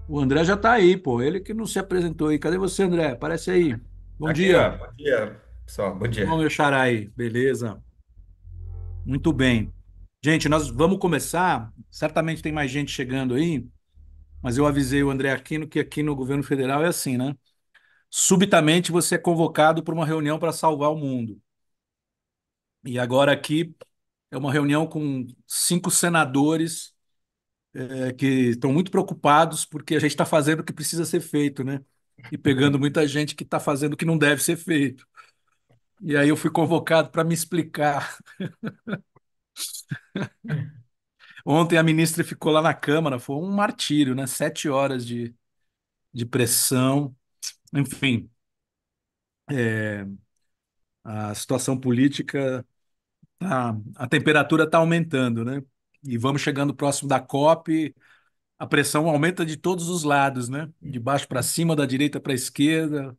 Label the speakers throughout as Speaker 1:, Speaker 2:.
Speaker 1: O André já tá aí, pô. Ele que não se apresentou aí. Cadê você, André? Aparece aí. Bom
Speaker 2: Aqui,
Speaker 1: dia.
Speaker 2: ó. Bom dia, pessoal. Bom
Speaker 1: Tudo bom,
Speaker 2: dia.
Speaker 1: meu xará aí? Beleza. Muito bem. Gente, nós vamos começar. Certamente tem mais gente chegando aí, mas eu avisei o André Aquino que aqui no governo federal é assim, né? Subitamente você é convocado para uma reunião para salvar o mundo. E agora aqui é uma reunião com 5 senadores que estão muito preocupados porque a gente está fazendo o que precisa ser feito, né? E pegando muita gente que está fazendo o que não deve ser feito. E aí eu fui convocado para me explicar. Ontem a ministra ficou lá na Câmara, foi um martírio, né? 7 horas de pressão. Enfim, a situação política, a temperatura está aumentando, né? E vamos chegando próximo da COP, a pressão aumenta de todos os lados, né? De baixo para cima, da direita para a esquerda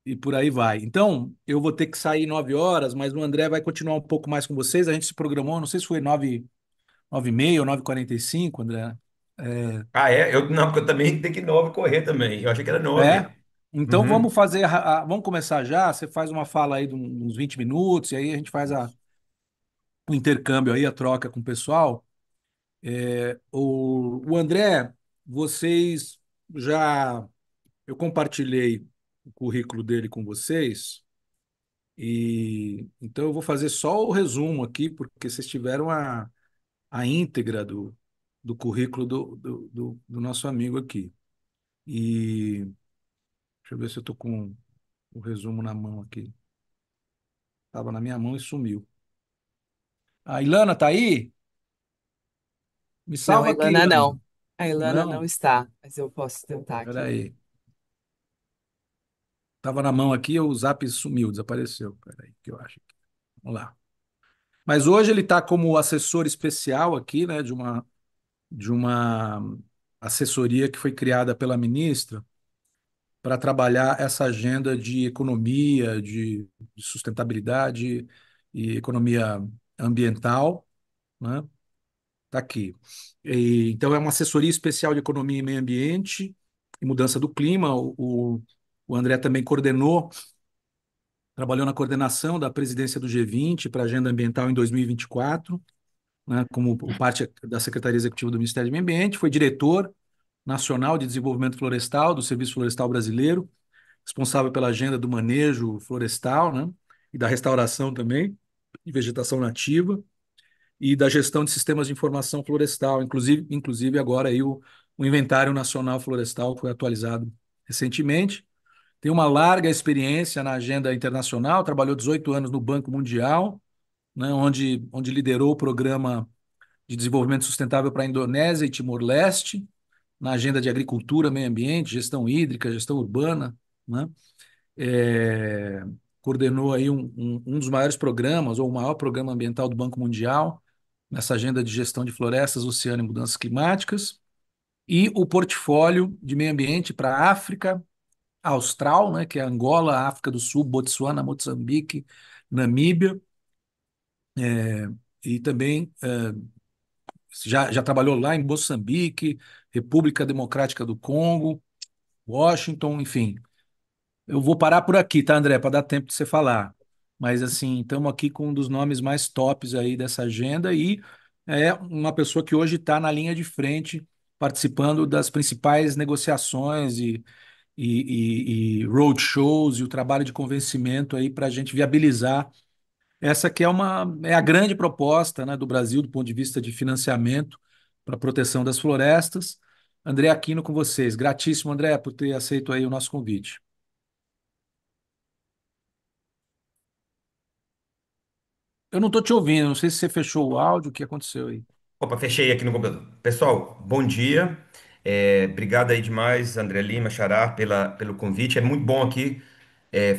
Speaker 1: e por aí vai. Então, eu vou ter que sair 9 horas, mas o André vai continuar um pouco mais com vocês. A gente se programou, não sei se foi 9h30 ou 9h45, André. É,
Speaker 2: Ah, é? Não, porque eu também tenho que 9 correr também. Eu achei que era
Speaker 1: é?
Speaker 2: 9.
Speaker 1: Então
Speaker 2: Uhum.
Speaker 1: vamos fazer, vamos começar já. Você faz uma fala aí de uns 20 minutos e aí a gente faz o intercâmbio aí, a troca com o pessoal. O André, vocês já, eu compartilhei o currículo dele com vocês e então eu vou fazer só o resumo aqui porque vocês tiveram a íntegra do currículo do nosso amigo aqui. E deixa eu ver se eu estou com o resumo na mão aqui. Estava na minha mão e sumiu. A Ilana tá aí? Me
Speaker 3: Não, a
Speaker 1: salva aqui,
Speaker 3: Ilana
Speaker 1: Ilana.
Speaker 3: não. A Ilana não
Speaker 1: Não,
Speaker 3: está, mas eu posso tentar aqui.
Speaker 1: peraí. Tava na mão aqui, o Zap sumiu, desapareceu. Peraí, que eu acho. Vamos lá. Mas hoje ele está como assessor especial aqui, né, de uma assessoria que foi criada pela ministra para trabalhar essa agenda de economia, de sustentabilidade e economia ambiental, né? Tá aqui. Então, é uma assessoria especial de economia e meio ambiente e mudança do clima. O André também coordenou, trabalhou na coordenação da presidência do G20 para a agenda ambiental em 2024, né, como parte da Secretaria Executiva do Ministério do Meio Ambiente, foi diretor nacional de desenvolvimento florestal do Serviço Florestal Brasileiro, responsável pela agenda do manejo florestal, né, e da restauração também, de vegetação nativa e da gestão de sistemas de informação florestal, inclusive agora aí o Inventário Nacional Florestal foi atualizado recentemente. Tem uma larga experiência na agenda internacional, trabalhou 18 anos no Banco Mundial, né, onde liderou o programa de desenvolvimento sustentável para a Indonésia e Timor-Leste, na agenda de agricultura, meio ambiente, gestão hídrica, gestão urbana, né? É, coordenou aí um dos maiores programas, ou o maior programa ambiental do Banco Mundial, nessa agenda de gestão de florestas, oceano e mudanças climáticas, e o portfólio de meio ambiente para a África Austral, né, que é Angola, África do Sul, Botsuana, Moçambique, Namíbia, e também já trabalhou lá em Moçambique, República Democrática do Congo, Washington, enfim. Eu vou parar por aqui, tá, André, para dar tempo de você falar. Mas, assim, estamos aqui com um dos nomes mais tops aí dessa agenda e é uma pessoa que hoje está na linha de frente, participando das principais negociações e roadshows e o trabalho de convencimento aí para a gente viabilizar essa que é a grande proposta, né, do Brasil do ponto de vista de financiamento para a proteção das florestas. André Aquino com vocês. Gratíssimo, André, por ter aceito aí o nosso convite. Eu não estou te ouvindo, não sei se você fechou o áudio, o que aconteceu aí.
Speaker 2: Opa, fechei aqui no computador. Pessoal, bom dia. Obrigado aí demais, André Lima, Xará, pelo convite. É muito bom aqui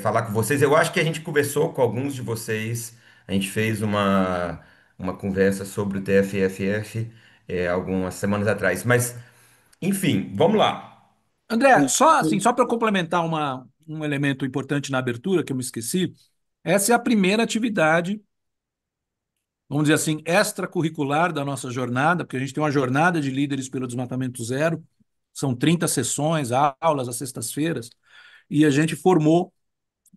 Speaker 2: falar com vocês. Eu acho que a gente conversou com alguns de vocês. A gente fez uma conversa sobre o TFFF algumas semanas atrás. Mas, enfim, vamos lá.
Speaker 1: André,
Speaker 2: O-
Speaker 1: só assim,
Speaker 2: o-
Speaker 1: só para complementar um elemento importante na abertura que eu me esqueci, essa é a primeira atividade, vamos dizer assim, extracurricular da nossa jornada, porque a gente tem uma jornada de líderes pelo desmatamento zero, São 30 sessões, aulas às sextas-feiras, e a gente formou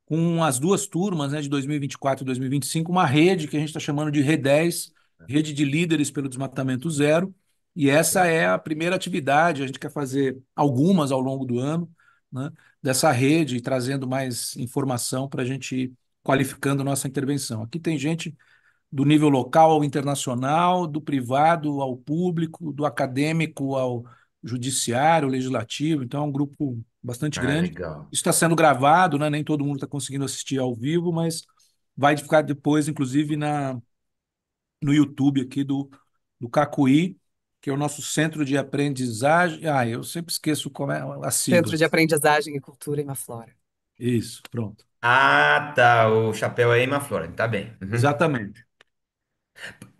Speaker 1: com as duas turmas, né, de 2024 e 2025, uma rede que a gente está chamando de R10, Rede de Líderes pelo Desmatamento Zero. E essa
Speaker 2: Sim.
Speaker 1: é a primeira atividade, a gente quer fazer algumas ao longo do ano, né, dessa rede, trazendo mais informação para a gente ir qualificando nossa intervenção. Aqui tem gente do nível local ao internacional, do privado ao público, do acadêmico ao judiciário, legislativo. Então, é um grupo bastante
Speaker 2: Ah,
Speaker 1: grande.
Speaker 2: legal.
Speaker 1: Isso está sendo gravado, né? Nem todo mundo está conseguindo assistir ao vivo, mas vai ficar depois, inclusive, no YouTube aqui do Cacuí, que é o nosso centro de aprendizagem. Ah, eu sempre esqueço como é a sigla.
Speaker 3: Centro de Aprendizagem e Cultura em Maflora.
Speaker 1: Isso, pronto.
Speaker 2: Ah, tá. O chapéu é Imaflora. Tá bem. Uhum.
Speaker 1: Exatamente.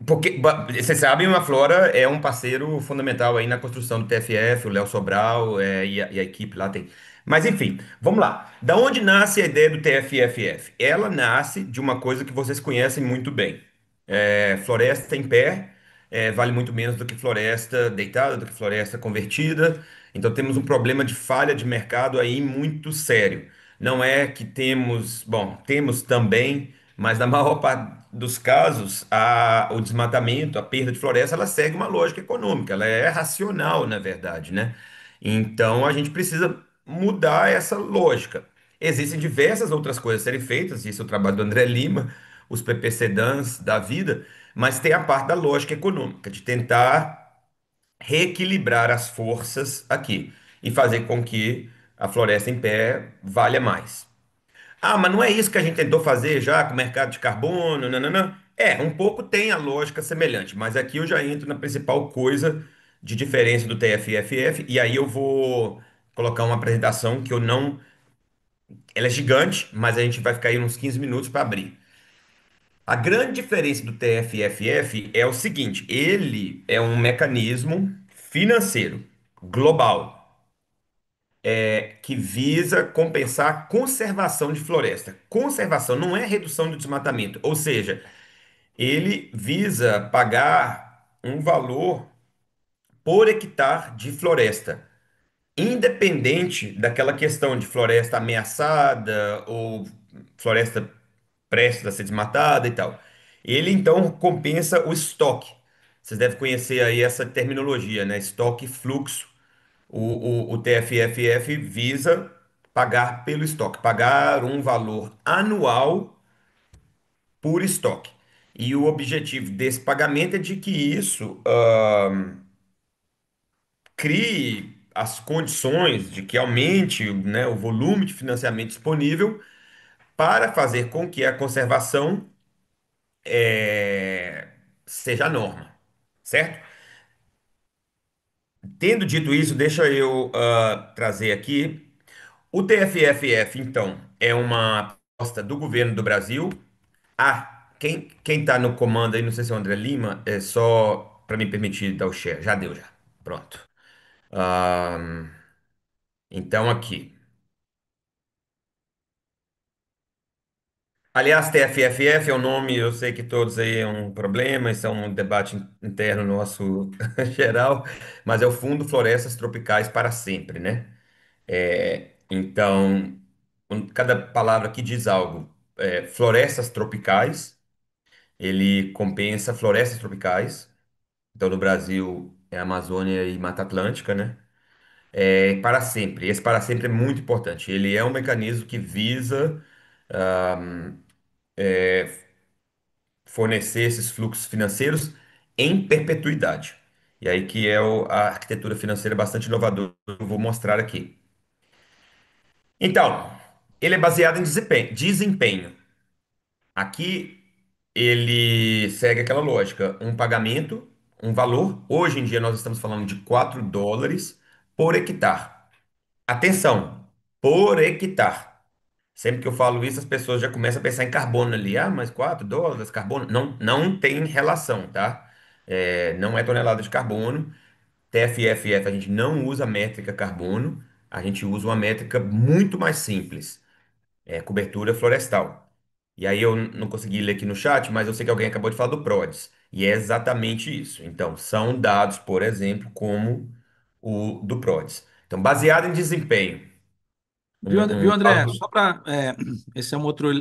Speaker 2: Porque, vocês sabem, a Flora é um parceiro fundamental aí na construção do TFF, o Léo Sobral, e a equipe lá tem. Mas enfim, vamos lá. Da onde nasce a ideia do TFFF? Ela nasce de uma coisa que vocês conhecem muito bem. Floresta em pé, vale muito menos do que floresta deitada, do que floresta convertida. Então temos um problema de falha de mercado aí muito sério. Não é que temos, bom, temos também, mas na maior parte dos casos, o desmatamento, a perda de floresta, ela segue uma lógica econômica, ela é racional, na verdade, né? Então a gente precisa mudar essa lógica. Existem diversas outras coisas a serem feitas, isso é o trabalho do André Lima, os PPCDANs da vida, mas tem a parte da lógica econômica, de tentar reequilibrar as forças aqui e fazer com que a floresta em pé valha mais. Ah, mas não é isso que a gente tentou fazer já com o mercado de carbono, não. Um pouco tem a lógica semelhante, mas aqui eu já entro na principal coisa de diferença do TFFF, e aí eu vou colocar uma apresentação que eu não. Ela é gigante, mas a gente vai ficar aí uns 15 minutos para abrir. A grande diferença do TFFF é o seguinte: ele é um mecanismo financeiro global que visa compensar a conservação de floresta. Conservação não é redução do desmatamento, ou seja, ele visa pagar um valor por hectare de floresta, independente daquela questão de floresta ameaçada ou floresta prestes a ser desmatada e tal. Ele então compensa o estoque. Vocês devem conhecer aí essa terminologia, né? Estoque e fluxo. O TFFF visa pagar pelo estoque, pagar um valor anual por estoque. E o objetivo desse pagamento é de que isso crie as condições de que aumente, né, o volume de financiamento disponível para fazer com que a conservação seja a norma, certo? Tendo dito isso, deixa eu trazer aqui. O TFFF, então, é uma proposta do governo do Brasil. Quem está no comando aí, não sei se é o André Lima, é só para me permitir dar o share. Já deu, já. Pronto. Ah, então, aqui. Aliás, TFFF é o nome, eu sei que todos aí é um problema, isso é um debate interno nosso geral, mas é o Fundo Florestas Tropicais para Sempre, né? Então, cada palavra aqui diz algo. Florestas tropicais, ele compensa florestas tropicais. Então, no Brasil, é Amazônia e Mata Atlântica, né? Para sempre. Esse para sempre é muito importante. Ele é um mecanismo que visa fornecer esses fluxos financeiros em perpetuidade. E aí que é a arquitetura financeira bastante inovadora, que eu vou mostrar aqui. Então, ele é baseado em desempenho. Aqui ele segue aquela lógica, um pagamento, um valor. Hoje em dia nós estamos falando de US$ 4 por hectare. Atenção, por hectare. Sempre que eu falo isso, as pessoas já começam a pensar em carbono ali. Ah, mas US$ 4, carbono. Não, não tem relação, tá? Não é tonelada de carbono. TFFF, a gente não usa métrica carbono, a gente usa uma métrica muito mais simples, cobertura florestal. E aí eu não consegui ler aqui no chat, mas eu sei que alguém acabou de falar do PRODES. E é exatamente isso. Então, são dados, por exemplo, como o do PRODES. Então, baseado em desempenho,
Speaker 1: Viu,
Speaker 2: um
Speaker 1: André? Só para. Esse é um outro.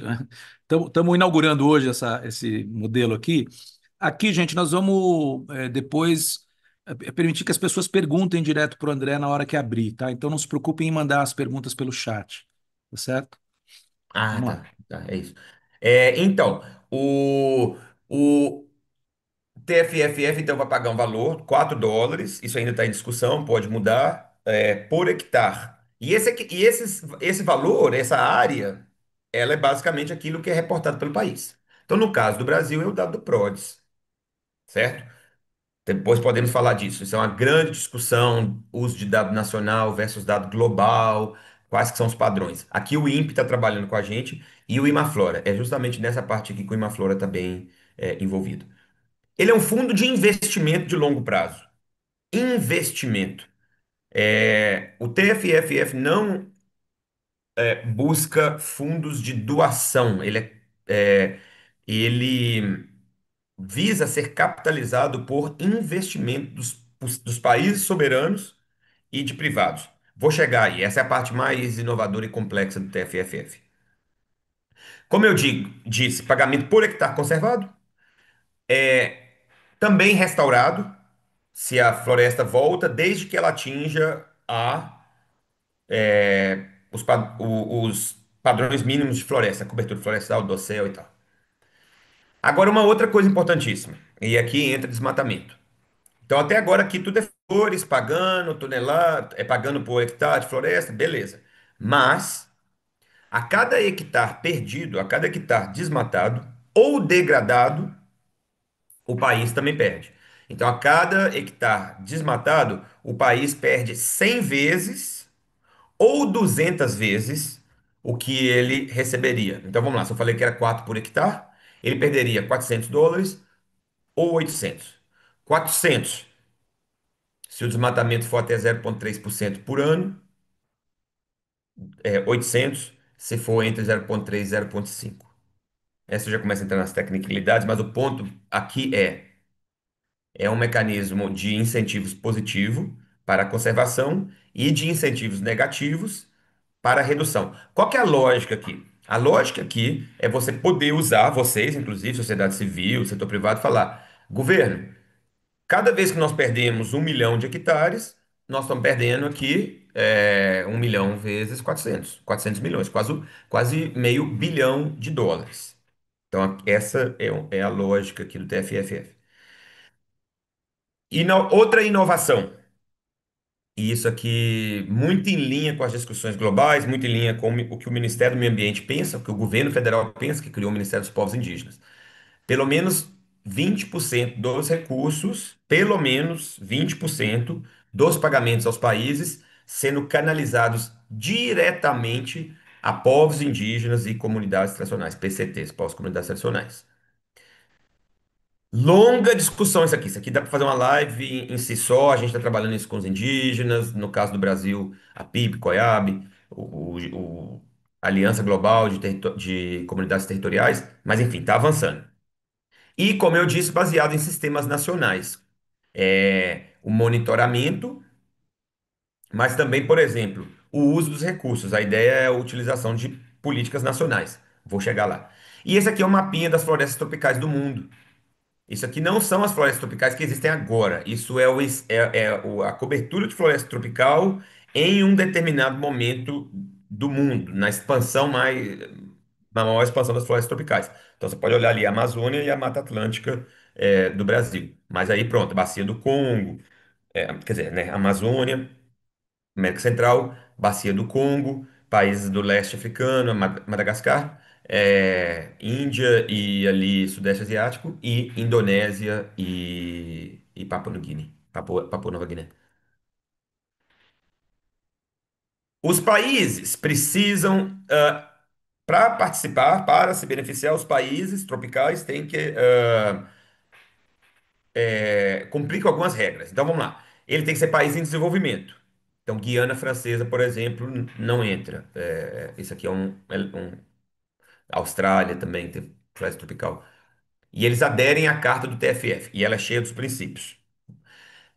Speaker 1: Estamos inaugurando hoje esse modelo aqui. Aqui, gente, nós vamos depois permitir que as pessoas perguntem direto para o André na hora que abrir, tá? Então não se preocupem em mandar as perguntas pelo chat, tá certo?
Speaker 2: Ah,
Speaker 1: Vamos lá.
Speaker 2: tá, é isso. Então, o TFFF então vai pagar um valor, US$ 4, isso ainda está em discussão, pode mudar, por hectare. Esse valor, essa área, ela é basicamente aquilo que é reportado pelo país. Então, no caso do Brasil, é o dado do PRODES, certo? Depois podemos falar disso. Isso é uma grande discussão, uso de dado nacional versus dado global, quais que são os padrões. Aqui o INPE está trabalhando com a gente e o Imaflora. É justamente nessa parte aqui que o Imaflora está bem envolvido. Ele é um fundo de investimento de longo prazo. Investimento. O TFFF não busca fundos de doação. Ele visa ser capitalizado por investimento dos países soberanos e de privados. Vou chegar aí. Essa é a parte mais inovadora e complexa do TFFF. Como eu disse, pagamento por hectare conservado, também restaurado, se a floresta volta, desde que ela atinja os padrões mínimos de floresta, cobertura florestal, dossel e tal. Agora, uma outra coisa importantíssima, e aqui entra desmatamento. Então, até agora aqui tudo é flores, pagando, tonelada, pagando por hectare de floresta, beleza. Mas, a cada hectare perdido, a cada hectare desmatado ou degradado, o país também perde. Então, a cada hectare desmatado, o país perde 100 vezes ou 200 vezes o que ele receberia. Então vamos lá, se eu falei que era 4 por hectare, ele perderia US$ 400 ou 800. 400, se o desmatamento for até 0,3% por ano, 800, se for entre 0,3 e 0,5. Essa já começa a entrar nas tecnicalidades, mas o ponto aqui é um mecanismo de incentivos positivo para a conservação e de incentivos negativos para a redução. Qual que é a lógica aqui? A lógica aqui é você poder usar, vocês, inclusive, sociedade civil, setor privado, falar: governo, cada vez que nós perdemos 1 milhão de hectares, nós estamos perdendo aqui 1 milhão vezes 400 milhões, quase meio bilhão de dólares. Então, essa é a lógica aqui do TFFF. E outra inovação. E isso aqui, muito em linha com as discussões globais, muito em linha com o que o Ministério do Meio Ambiente pensa, o que o governo federal pensa, que criou o Ministério dos Povos Indígenas. Pelo menos 20% dos recursos, pelo menos 20% dos pagamentos aos países sendo canalizados diretamente a povos indígenas e comunidades tradicionais, PCTs, povos e comunidades tradicionais. Longa discussão isso aqui dá para fazer uma live em si só. A gente está trabalhando isso com os indígenas, no caso do Brasil, a PIB, COIAB, a Aliança Global de Comunidades Territoriais, mas enfim, está avançando. E, como eu disse, baseado em sistemas nacionais. O monitoramento, mas também, por exemplo, o uso dos recursos. A ideia é a utilização de políticas nacionais. Vou chegar lá. E esse aqui é um mapinha das florestas tropicais do mundo. Isso aqui não são as florestas tropicais que existem agora. Isso a cobertura de floresta tropical em um determinado momento do mundo, na maior expansão das florestas tropicais. Então você pode olhar ali a Amazônia e a Mata Atlântica, do Brasil. Mas aí pronto, Bacia do Congo, quer dizer, né, Amazônia, América Central, Bacia do Congo, países do leste africano, Madagascar, Índia e ali Sudeste Asiático, e Indonésia e Papua Nova Guiné. Papua Nova Guiné. Os países precisam, para participar, para se beneficiar, os países tropicais têm que cumprir com algumas regras. Então vamos lá. Ele tem que ser país em desenvolvimento. Então, Guiana Francesa, por exemplo, não entra. Isso aqui Austrália também tem floresta tropical. E eles aderem à carta do TFF, e ela é cheia dos princípios.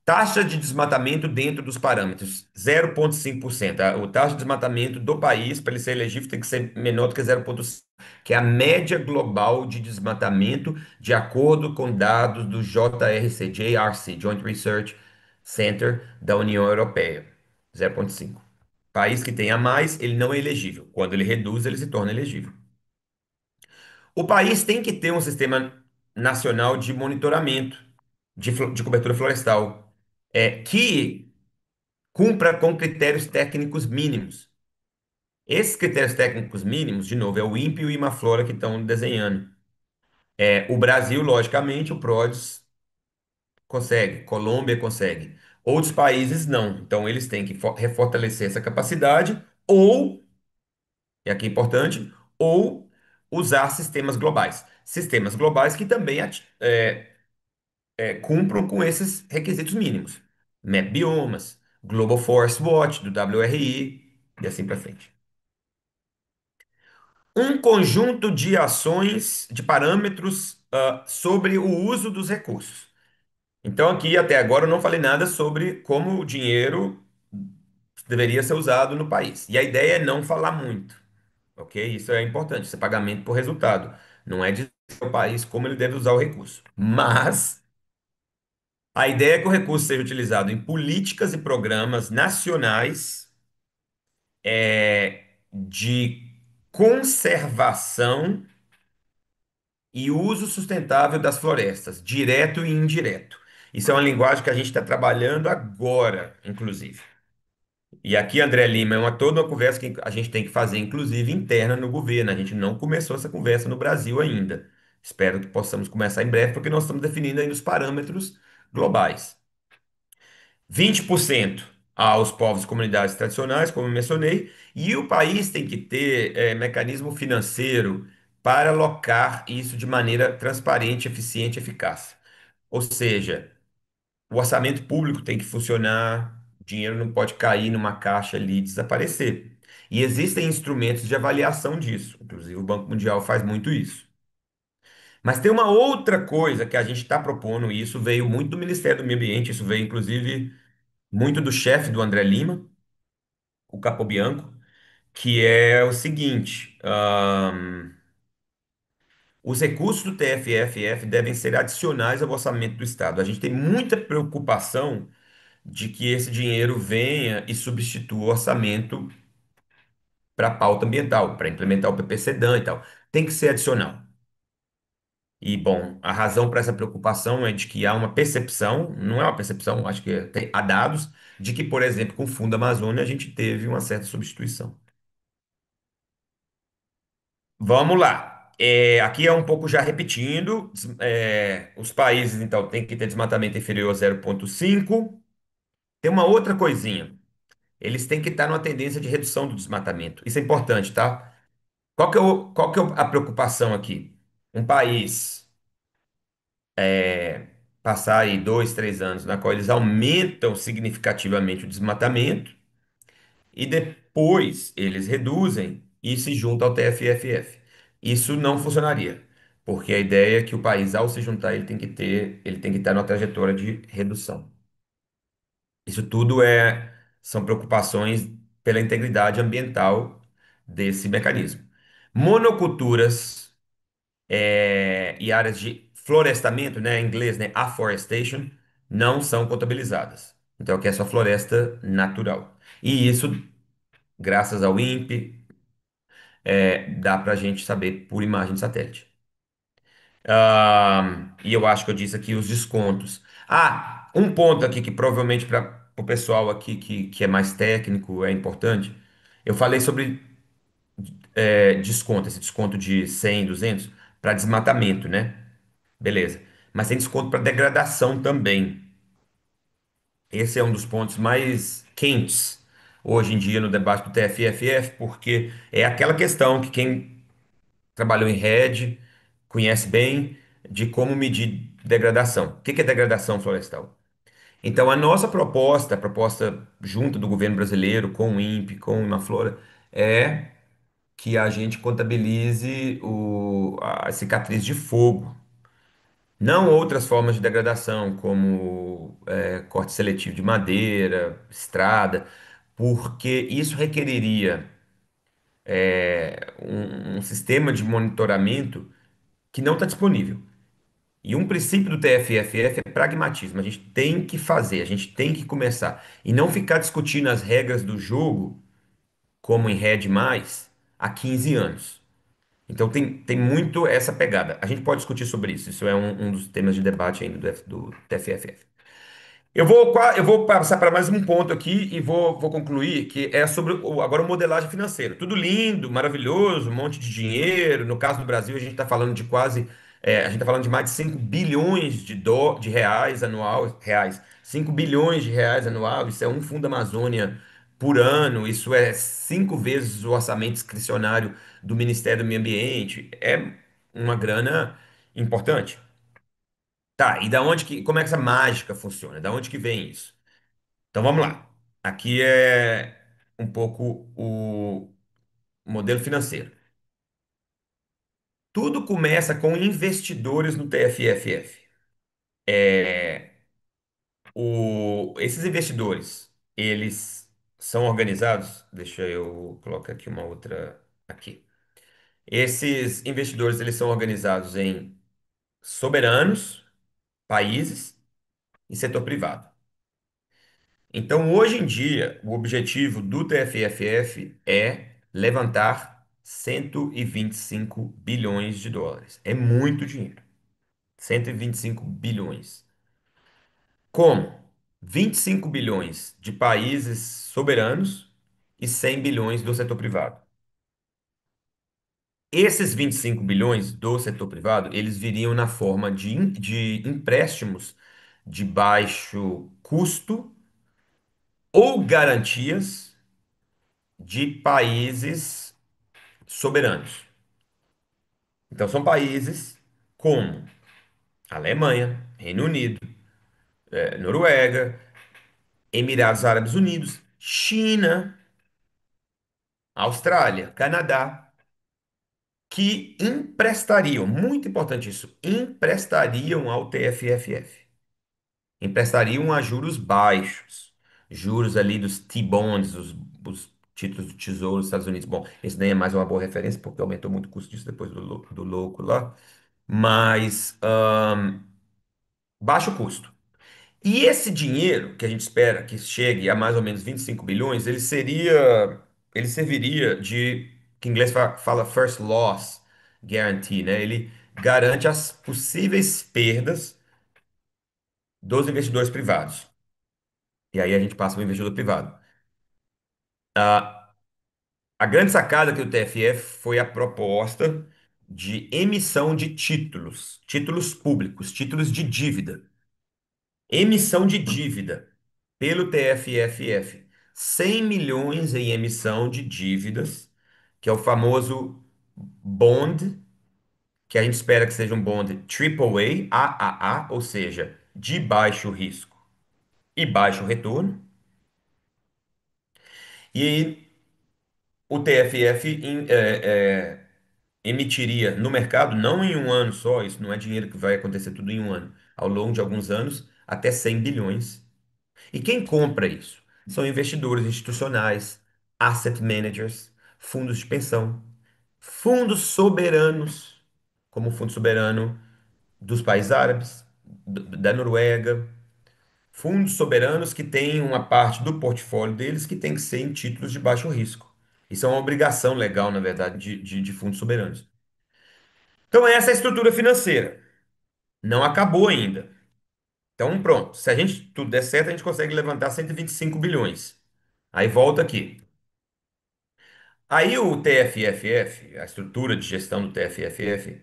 Speaker 2: Taxa de desmatamento dentro dos parâmetros, 0,5%. O taxa de desmatamento do país, para ele ser elegível, tem que ser menor do que 0,5%, que é a média global de desmatamento, de acordo com dados do JRC, Joint Research Center da União Europeia. 0,5. País que tenha mais, ele não é elegível. Quando ele reduz, ele se torna elegível. O país tem que ter um sistema nacional de monitoramento de cobertura florestal, que cumpra com critérios técnicos mínimos. Esses critérios técnicos mínimos, de novo, é o INPE e o Imaflora que estão desenhando. O Brasil, logicamente, o PRODES consegue, Colômbia consegue. Outros países não. Então, eles têm que refortalecer essa capacidade, ou, e aqui é importante, ou usar sistemas globais. Sistemas globais que também cumpram com esses requisitos mínimos. Map Biomas, Global Forest Watch, do WRI, e assim para frente. Um conjunto de ações, de parâmetros, sobre o uso dos recursos. Então, aqui até agora eu não falei nada sobre como o dinheiro deveria ser usado no país. E a ideia é não falar muito, ok? Isso é importante, isso é pagamento por resultado. Não é dizer ao país como ele deve usar o recurso. Mas a ideia é que o recurso seja utilizado em políticas e programas nacionais, de conservação e uso sustentável das florestas, direto e indireto. Isso é uma linguagem que a gente está trabalhando agora, inclusive. E aqui, André Lima, toda uma conversa que a gente tem que fazer, inclusive interna no governo. A gente não começou essa conversa no Brasil ainda. Espero que possamos começar em breve, porque nós estamos definindo ainda os parâmetros globais. 20% aos povos e comunidades tradicionais, como eu mencionei, e o país tem que ter mecanismo financeiro para alocar isso de maneira transparente, eficiente e eficaz. Ou seja, o orçamento público tem que funcionar, o dinheiro não pode cair numa caixa ali e desaparecer. E existem instrumentos de avaliação disso, inclusive o Banco Mundial faz muito isso. Mas tem uma outra coisa que a gente está propondo, e isso veio muito do Ministério do Meio Ambiente, isso veio inclusive muito do chefe do André Lima, o Capobianco, que é o seguinte: os recursos do TFFF devem ser adicionais ao orçamento do Estado. A gente tem muita preocupação de que esse dinheiro venha e substitua o orçamento para a pauta ambiental, para implementar o PPCDAN e tal. Tem que ser adicional. E, bom, a razão para essa preocupação é de que há uma percepção, não é uma percepção, acho que há dados, de que, por exemplo, com o Fundo Amazônia a gente teve uma certa substituição. Vamos lá. Aqui é um pouco já repetindo. Os países, então, têm que ter desmatamento inferior a 0,5. Tem uma outra coisinha. Eles têm que estar numa tendência de redução do desmatamento. Isso é importante, tá? Qual que é a preocupação aqui? Um país passar aí 2, 3 anos na qual eles aumentam significativamente o desmatamento e depois eles reduzem e se juntam ao TFFF. Isso não funcionaria, porque a ideia é que o país, ao se juntar, ele tem que estar numa trajetória de redução. Isso tudo são preocupações pela integridade ambiental desse mecanismo. Monoculturas, e áreas de florestamento, né, em inglês, né, afforestation, não são contabilizadas. Então, aqui é só floresta natural. E isso, graças ao INPE, dá para a gente saber por imagem de satélite. E eu acho que eu disse aqui os descontos. Um ponto aqui que provavelmente para o pessoal aqui que é mais técnico é importante. Eu falei sobre desconto, esse desconto de 100, 200 para desmatamento, né? Beleza. Mas tem desconto para degradação também. Esse é um dos pontos mais quentes hoje em dia no debate do TFFF, porque é aquela questão que quem trabalhou em rede conhece bem de como medir degradação. O que que é degradação florestal? Então, a nossa proposta, a proposta junto do governo brasileiro, com o INPE, com o Imaflora, é que a gente contabilize a cicatriz de fogo. Não outras formas de degradação, como corte seletivo de madeira, estrada, porque isso requeriria um sistema de monitoramento que não está disponível. E um princípio do TFFF é pragmatismo. A gente tem que fazer, a gente tem que começar. E não ficar discutindo as regras do jogo, como em Red Mais, há 15 anos. Então tem muito essa pegada. A gente pode discutir sobre isso. Isso é um dos temas de debate ainda do TFFF. Eu vou passar para mais um ponto aqui e vou concluir, que é sobre agora o modelagem financeira. Tudo lindo, maravilhoso, um monte de dinheiro. No caso do Brasil, a gente está falando de a gente está falando de mais de 5 bilhões de reais anual, reais, 5 bilhões de reais anual. Isso é um Fundo Amazônia por ano, isso é 5 vezes o orçamento discricionário do Ministério do Meio Ambiente. É uma grana importante. Tá, e como é que essa mágica funciona? Da onde que vem isso? Então vamos lá. Aqui é um pouco o modelo financeiro. Tudo começa com investidores no TFFF. Esses investidores, eles são organizados. Deixa eu colocar aqui uma outra aqui. Esses investidores, eles são organizados em soberanos, países e setor privado. Então, hoje em dia, o objetivo do TFFF é levantar 125 bilhões de dólares. É muito dinheiro. 125 bilhões. Como? 25 bilhões de países soberanos e 100 bilhões do setor privado. Esses 25 bilhões do setor privado, eles viriam na forma de empréstimos de baixo custo ou garantias de países soberanos. Então, são países como Alemanha, Reino Unido, Noruega, Emirados Árabes Unidos, China, Austrália, Canadá, que emprestariam, muito importante isso, emprestariam ao TFFF. Emprestariam a juros baixos, juros ali dos T-bonds, os títulos do Tesouro dos Estados Unidos. Bom, esse nem é mais uma boa referência, porque aumentou muito o custo disso depois do louco lá. Mas baixo custo. E esse dinheiro que a gente espera que chegue a mais ou menos 25 bilhões, ele serviria que em inglês fala first loss guarantee, né? Ele garante as possíveis perdas dos investidores privados. E aí a gente passa para o investidor privado. A grande sacada aqui do TFF foi a proposta de emissão de títulos, títulos públicos, títulos de dívida. Emissão de dívida pelo TFFF. 100 milhões em emissão de dívidas, que é o famoso bond, que a gente espera que seja um bond AAA, ou seja, de baixo risco e baixo retorno. E o TFF emitiria no mercado, não em um ano só, isso não é dinheiro que vai acontecer tudo em um ano, ao longo de alguns anos, até 100 bilhões. E quem compra isso? São investidores institucionais, asset managers, fundos de pensão, fundos soberanos, como o Fundo Soberano dos países árabes, da Noruega, fundos soberanos que têm uma parte do portfólio deles que tem que ser em títulos de baixo risco. Isso é uma obrigação legal, na verdade, de fundos soberanos. Então, essa é a estrutura financeira. Não acabou ainda. Então, pronto. Se a gente tudo der certo, a gente consegue levantar 125 bilhões. Aí volta aqui. Aí o TFFF, a estrutura de gestão do TFFF,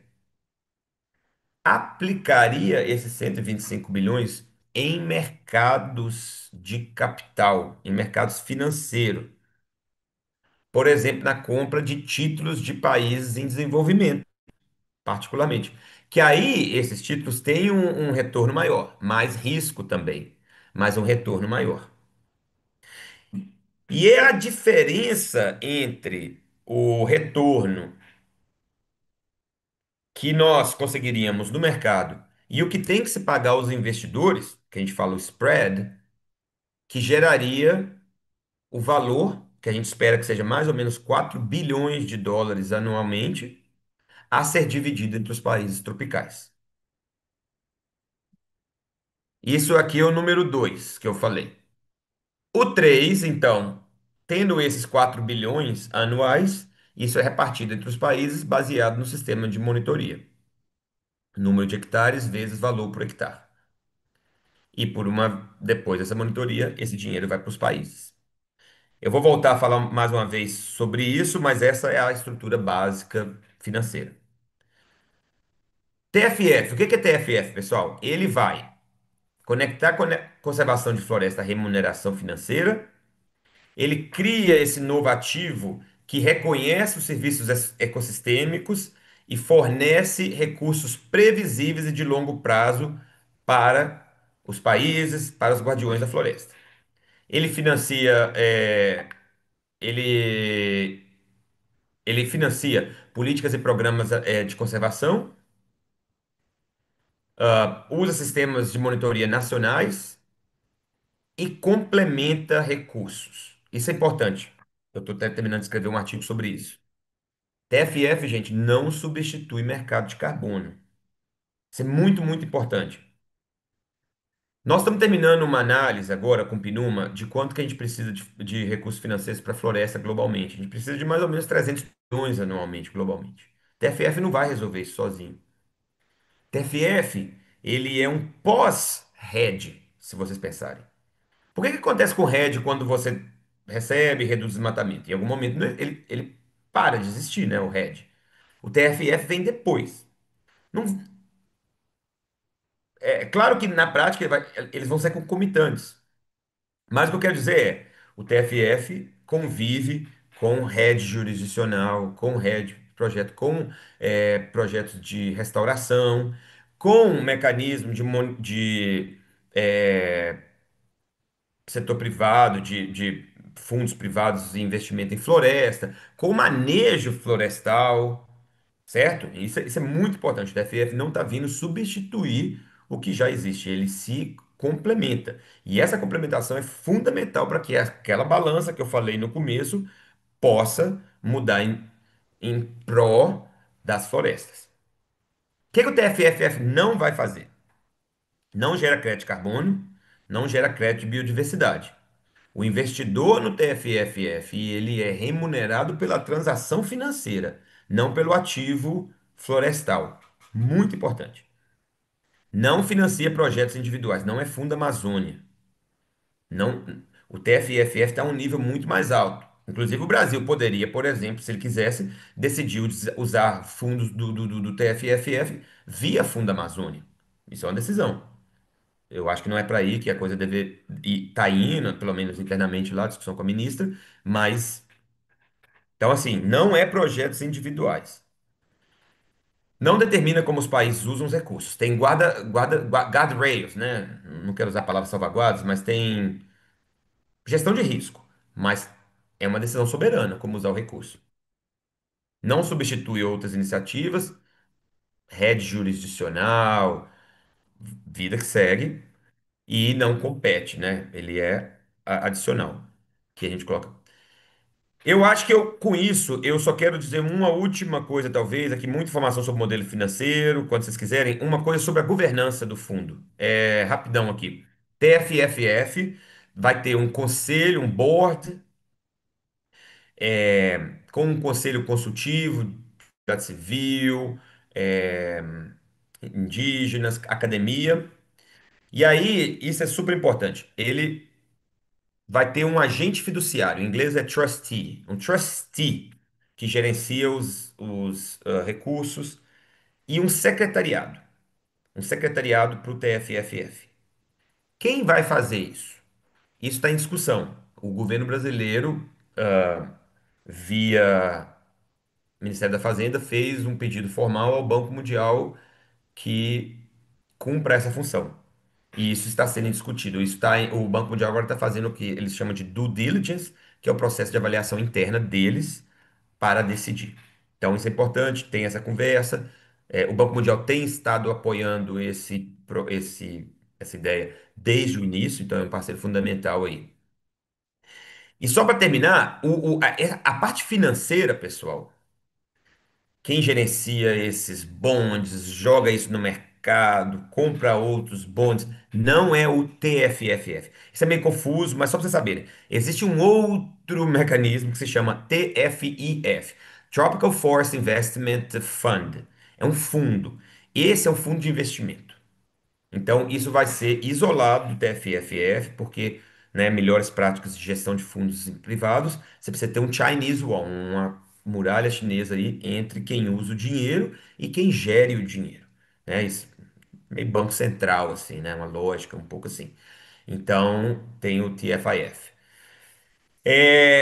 Speaker 2: aplicaria esses 125 bilhões em mercados de capital, em mercados financeiros. Por exemplo, na compra de títulos de países em desenvolvimento, particularmente. Que aí esses títulos têm um retorno maior, mais risco também, mas um retorno maior. E é a diferença entre o retorno que nós conseguiríamos no mercado e o que tem que se pagar aos investidores, que a gente fala o spread, que geraria o valor, que a gente espera que seja mais ou menos 4 bilhões de dólares anualmente, a ser dividido entre os países tropicais. Isso aqui é o número 2 que eu falei. O 3, então, tendo esses 4 bilhões anuais, isso é repartido entre os países baseado no sistema de monitoria. Número de hectares vezes valor por hectare. E depois dessa monitoria, esse dinheiro vai para os países. Eu vou voltar a falar mais uma vez sobre isso, mas essa é a estrutura básica financeira. TFF, o que é TFF, pessoal? Ele vai conectar conservação de floresta à remuneração financeira. Ele cria esse novo ativo que reconhece os serviços ecossistêmicos e fornece recursos previsíveis e de longo prazo para os países, para os guardiões da floresta. Ele financia, ele, ele financia políticas e programas, de conservação, usa sistemas de monitoria nacionais e complementa recursos. Isso é importante. Eu estou até terminando de escrever um artigo sobre isso. TFF, gente, não substitui mercado de carbono. Isso é muito, muito importante. Nós estamos terminando uma análise agora com o PNUMA de quanto que a gente precisa de recursos financeiros para a floresta globalmente. A gente precisa de mais ou menos 300 bilhões anualmente, globalmente. TFF não vai resolver isso sozinho. TFF, ele é um pós-RED, se vocês pensarem. Por que que acontece com o RED quando você recebe e reduz o desmatamento? Em algum momento né, ele para de existir, né, o RED. O TFF vem depois. Não, é claro que na prática eles vão ser concomitantes. Mas o que eu quero dizer é, o TFF convive com rede jurisdicional, com rede projeto, com projetos de restauração, com um mecanismo de é, setor privado, de fundos privados de investimento em floresta, com manejo florestal. Certo? Isso é muito importante. O TFF não está vindo substituir o que já existe, ele se complementa. E essa complementação é fundamental para que aquela balança que eu falei no começo possa mudar em pró das florestas. O que que o TFF não vai fazer? Não gera crédito de carbono, não gera crédito de biodiversidade. O investidor no TFFF, ele é remunerado pela transação financeira, não pelo ativo florestal. Muito importante. Não financia projetos individuais, não é Fundo Amazônia. Não, o TFFF está a um nível muito mais alto. Inclusive, o Brasil poderia, por exemplo, se ele quisesse, decidir usar fundos do TFFF via Fundo Amazônia. Isso é uma decisão. Eu acho que não é para aí que a coisa deve ir, tá indo, pelo menos internamente lá, discussão com a ministra, mas então assim, não é projetos individuais. Não determina como os países usam os recursos. Tem guardrails, né? Não quero usar a palavra salvaguardas, mas tem gestão de risco. Mas é uma decisão soberana como usar o recurso. Não substitui outras iniciativas, rede jurisdicional, vida que segue, e não compete, né? Ele é adicional, que a gente coloca. Eu acho que com isso, eu só quero dizer uma última coisa, talvez, aqui, muita informação sobre o modelo financeiro, quando vocês quiserem, uma coisa sobre a governança do fundo. Rapidão aqui. TFFF vai ter um conselho, um board, com um conselho consultivo, sociedade civil, é, indígenas, academia. E aí, isso é super importante. Ele vai ter um agente fiduciário, em inglês é trustee, um trustee que gerencia os recursos e um secretariado para o TFFF. Quem vai fazer isso? Isso está em discussão. O governo brasileiro, via Ministério da Fazenda, fez um pedido formal ao Banco Mundial que cumpra essa função. E isso está sendo discutido. O Banco Mundial agora está fazendo o que eles chamam de due diligence, que é o processo de avaliação interna deles para decidir. Então, isso é importante, tem essa conversa. O Banco Mundial tem estado apoiando essa ideia desde o início, então é um parceiro fundamental aí. E só para terminar, a parte financeira, pessoal, quem gerencia esses bondes, joga isso no mercado, compra outros bondes, não é o TFFF. Isso é meio confuso, mas só para vocês saberem, existe um outro mecanismo que se chama TFIF, Tropical Forest Investment Fund. É um fundo. Esse é um fundo de investimento. Então, isso vai ser isolado do TFFF, porque, né, melhores práticas de gestão de fundos privados, você precisa ter um Chinese Wall, uma muralha chinesa aí entre quem usa o dinheiro e quem gere o dinheiro, né? Isso, meio banco central, assim, né? Uma lógica um pouco assim. Então, tem o TFIF.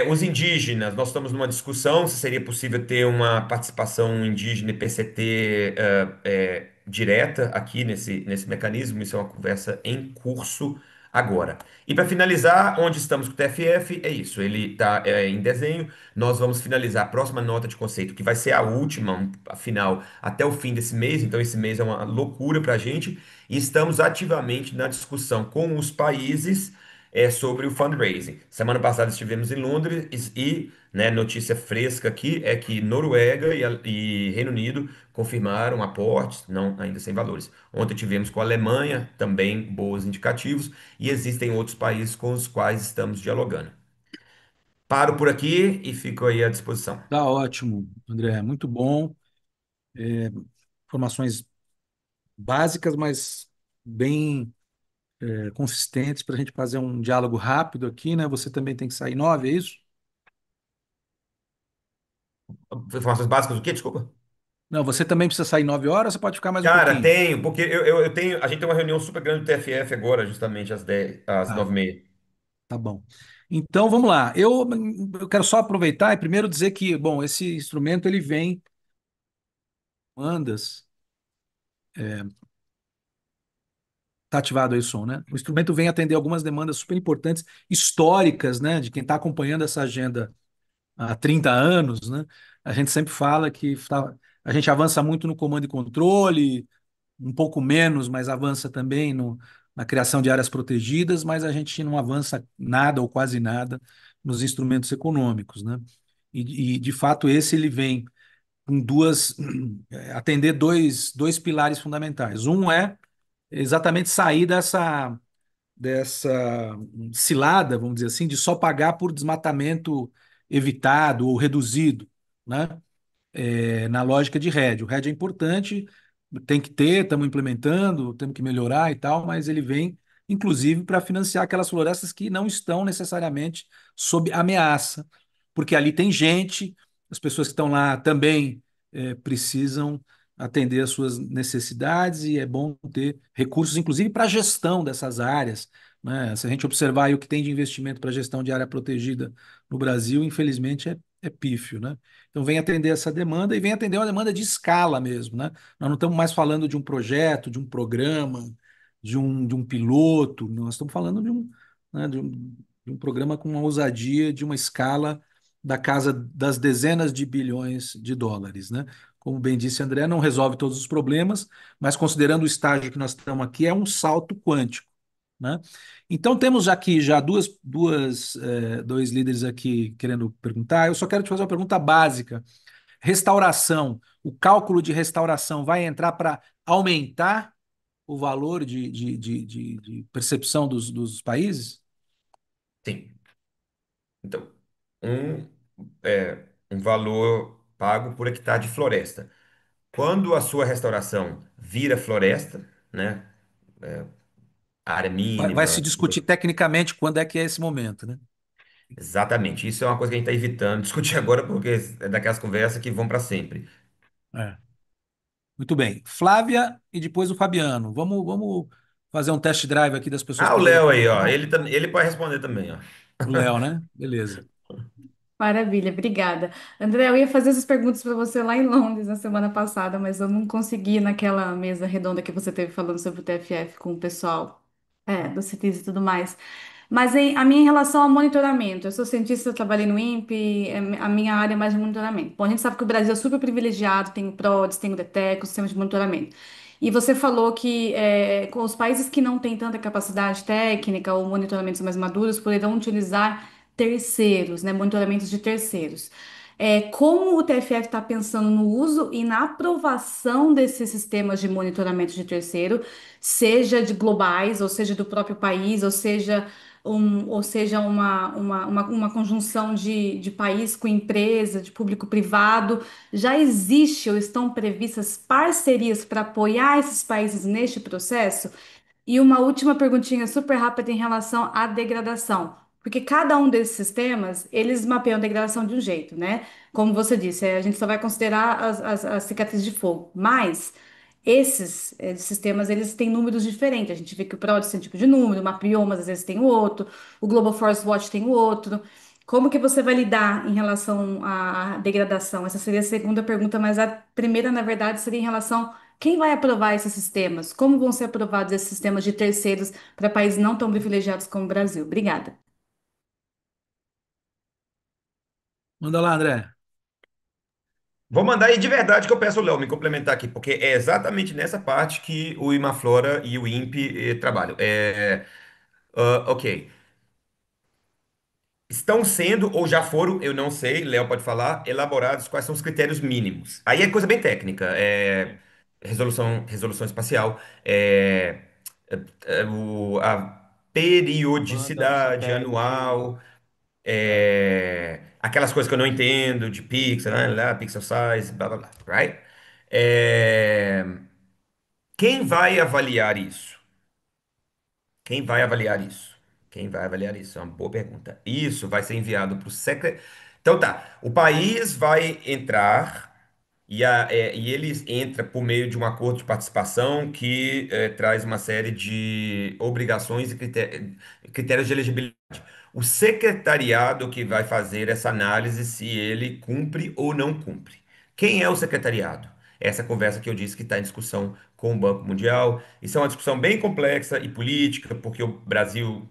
Speaker 2: Os indígenas, nós estamos numa discussão se seria possível ter uma participação indígena e PCT direta aqui nesse mecanismo. Isso é uma conversa em curso agora. E para finalizar, onde estamos com o TFF, é isso. Ele está em desenho. Nós vamos finalizar a próxima nota de conceito, que vai ser a última, a final, até o fim desse mês. Então, esse mês é uma loucura para a gente. E estamos ativamente na discussão com os países sobre o fundraising. Semana passada estivemos em Londres e, né, notícia fresca aqui é que Noruega e Reino Unido confirmaram aportes, não ainda sem valores. Ontem tivemos com a Alemanha, também bons indicativos, e existem outros países com os quais estamos dialogando. Paro por aqui e fico aí à disposição.
Speaker 1: Tá ótimo, André, muito bom. Informações básicas, mas bem consistentes para a gente fazer um diálogo rápido aqui, né? Você também tem que sair 9, é isso?
Speaker 2: Informações básicas do quê? Desculpa.
Speaker 1: Não, você também precisa sair 9 horas, você pode ficar mais um
Speaker 2: Cara,
Speaker 1: pouquinho.
Speaker 2: tenho, porque eu tenho. A gente tem uma reunião super grande do TFF agora, justamente às 10, às
Speaker 1: Tá,
Speaker 2: 9h30.
Speaker 1: tá bom. Então, vamos lá. Eu quero só aproveitar e primeiro dizer que, bom, esse instrumento ele vem demandas, tá ativado aí o som, né? O instrumento vem atender algumas demandas super importantes, históricas, né, de quem está acompanhando essa agenda há 30 anos, né? A gente sempre fala que a gente avança muito no comando e controle, um pouco menos, mas avança também na criação de áreas protegidas, mas a gente não avança nada ou quase nada nos instrumentos econômicos, né? De fato, esse ele vem com atender dois pilares fundamentais. Um é exatamente sair dessa cilada, vamos dizer assim, de só pagar por desmatamento evitado ou reduzido, né? Na lógica de RED. O RED é importante, tem que ter, estamos implementando, temos que melhorar e tal, mas ele vem, inclusive, para financiar aquelas florestas que não estão necessariamente sob ameaça, porque ali tem gente, as pessoas que estão lá também precisam atender às suas necessidades e é bom ter recursos, inclusive, para a gestão dessas áreas, né? Se a gente observar aí o que tem de investimento para gestão de área protegida no Brasil, infelizmente é pífio, né? Então, vem atender essa demanda e vem atender uma demanda de escala mesmo, né? Nós não estamos mais falando de um projeto, de um programa, de um piloto, nós estamos falando né, de um programa com uma ousadia, de uma escala da casa das dezenas de bilhões de dólares, né? Como bem disse André, não resolve todos os problemas, mas considerando o estágio que nós estamos aqui, é um salto quântico, né? Então temos aqui já dois líderes aqui querendo perguntar. Eu só quero te fazer uma pergunta básica. Restauração, o cálculo de restauração vai entrar para aumentar o valor de percepção dos países?
Speaker 2: Sim. Então, um, um valor pago por hectare de floresta. Quando a sua restauração vira floresta, né, área
Speaker 1: Vai se
Speaker 2: mínima,
Speaker 1: discutir tecnicamente quando é que é esse momento, né?
Speaker 2: exatamente. Isso é uma coisa que a gente está evitando discutir agora, porque é daquelas conversas que vão para sempre.
Speaker 1: É. Muito bem. Flávia e depois o Fabiano. Vamos fazer um test drive aqui das pessoas
Speaker 2: Ah, o
Speaker 1: poderem
Speaker 2: Léo aí, ó.
Speaker 1: participar.
Speaker 2: Ele pode responder também, ó.
Speaker 1: O Léo, né? Beleza.
Speaker 4: Maravilha, obrigada. André, eu ia fazer essas perguntas para você lá em Londres na semana passada, mas eu não consegui naquela mesa redonda que você teve falando sobre o TFF com o pessoal, do CITES e tudo mais. Mas a minha em relação ao monitoramento, eu sou cientista, eu trabalhei no INPE, a minha área é mais de monitoramento. Bom, a gente sabe que o Brasil é super privilegiado, tem o PRODES, tem o DETECO, o sistema de monitoramento. E você falou que com os países que não têm tanta capacidade técnica ou monitoramentos mais maduros poderão utilizar terceiros, né, monitoramentos de terceiros. Como o TFF está pensando no uso e na aprovação desses sistemas de monitoramento de terceiro, seja de globais, ou seja do próprio país, ou seja uma conjunção de país com empresa, de público-privado, já existe ou estão previstas parcerias para apoiar esses países neste processo? E uma última perguntinha super rápida em relação à degradação. Porque cada um desses sistemas, eles mapeiam a degradação de um jeito, né? Como você disse, a gente só vai considerar as cicatrizes de fogo. Mas esses sistemas, eles têm números diferentes. A gente vê que o PRODES tem um tipo de número, o Mapiomas às vezes tem o outro, o Global Forest Watch tem o outro. Como que você vai lidar em relação à degradação? Essa seria a segunda pergunta, mas a primeira, na verdade, seria em relação quem vai aprovar esses sistemas? Como vão ser aprovados esses sistemas de terceiros para países não tão privilegiados como o Brasil? Obrigada.
Speaker 1: Manda lá, André.
Speaker 2: Vou mandar aí de verdade que eu peço o Léo me complementar aqui, porque é exatamente nessa parte que o Imaflora e o INPE trabalham. Ok. Estão sendo, ou já foram, eu não sei, Léo pode falar, elaborados quais são os critérios mínimos. Aí é coisa bem técnica, resolução espacial, a
Speaker 5: Banda do
Speaker 2: periodicidade
Speaker 5: satélite.
Speaker 2: anual, aquelas coisas que eu não entendo de pixel, né, lá, pixel size, blá blá blá, right? É, quem vai avaliar isso? Quem vai avaliar isso? Quem vai avaliar isso? É uma boa pergunta. Isso vai ser enviado para o secretário. Então tá, o país vai entrar e ele entra por meio de um acordo de participação que traz uma série de obrigações e critérios de elegibilidade. O secretariado que vai fazer essa análise se ele cumpre ou não cumpre. Quem é o secretariado? Essa conversa que eu disse que está em discussão com o Banco Mundial. Isso é uma discussão bem complexa e política, porque o Brasil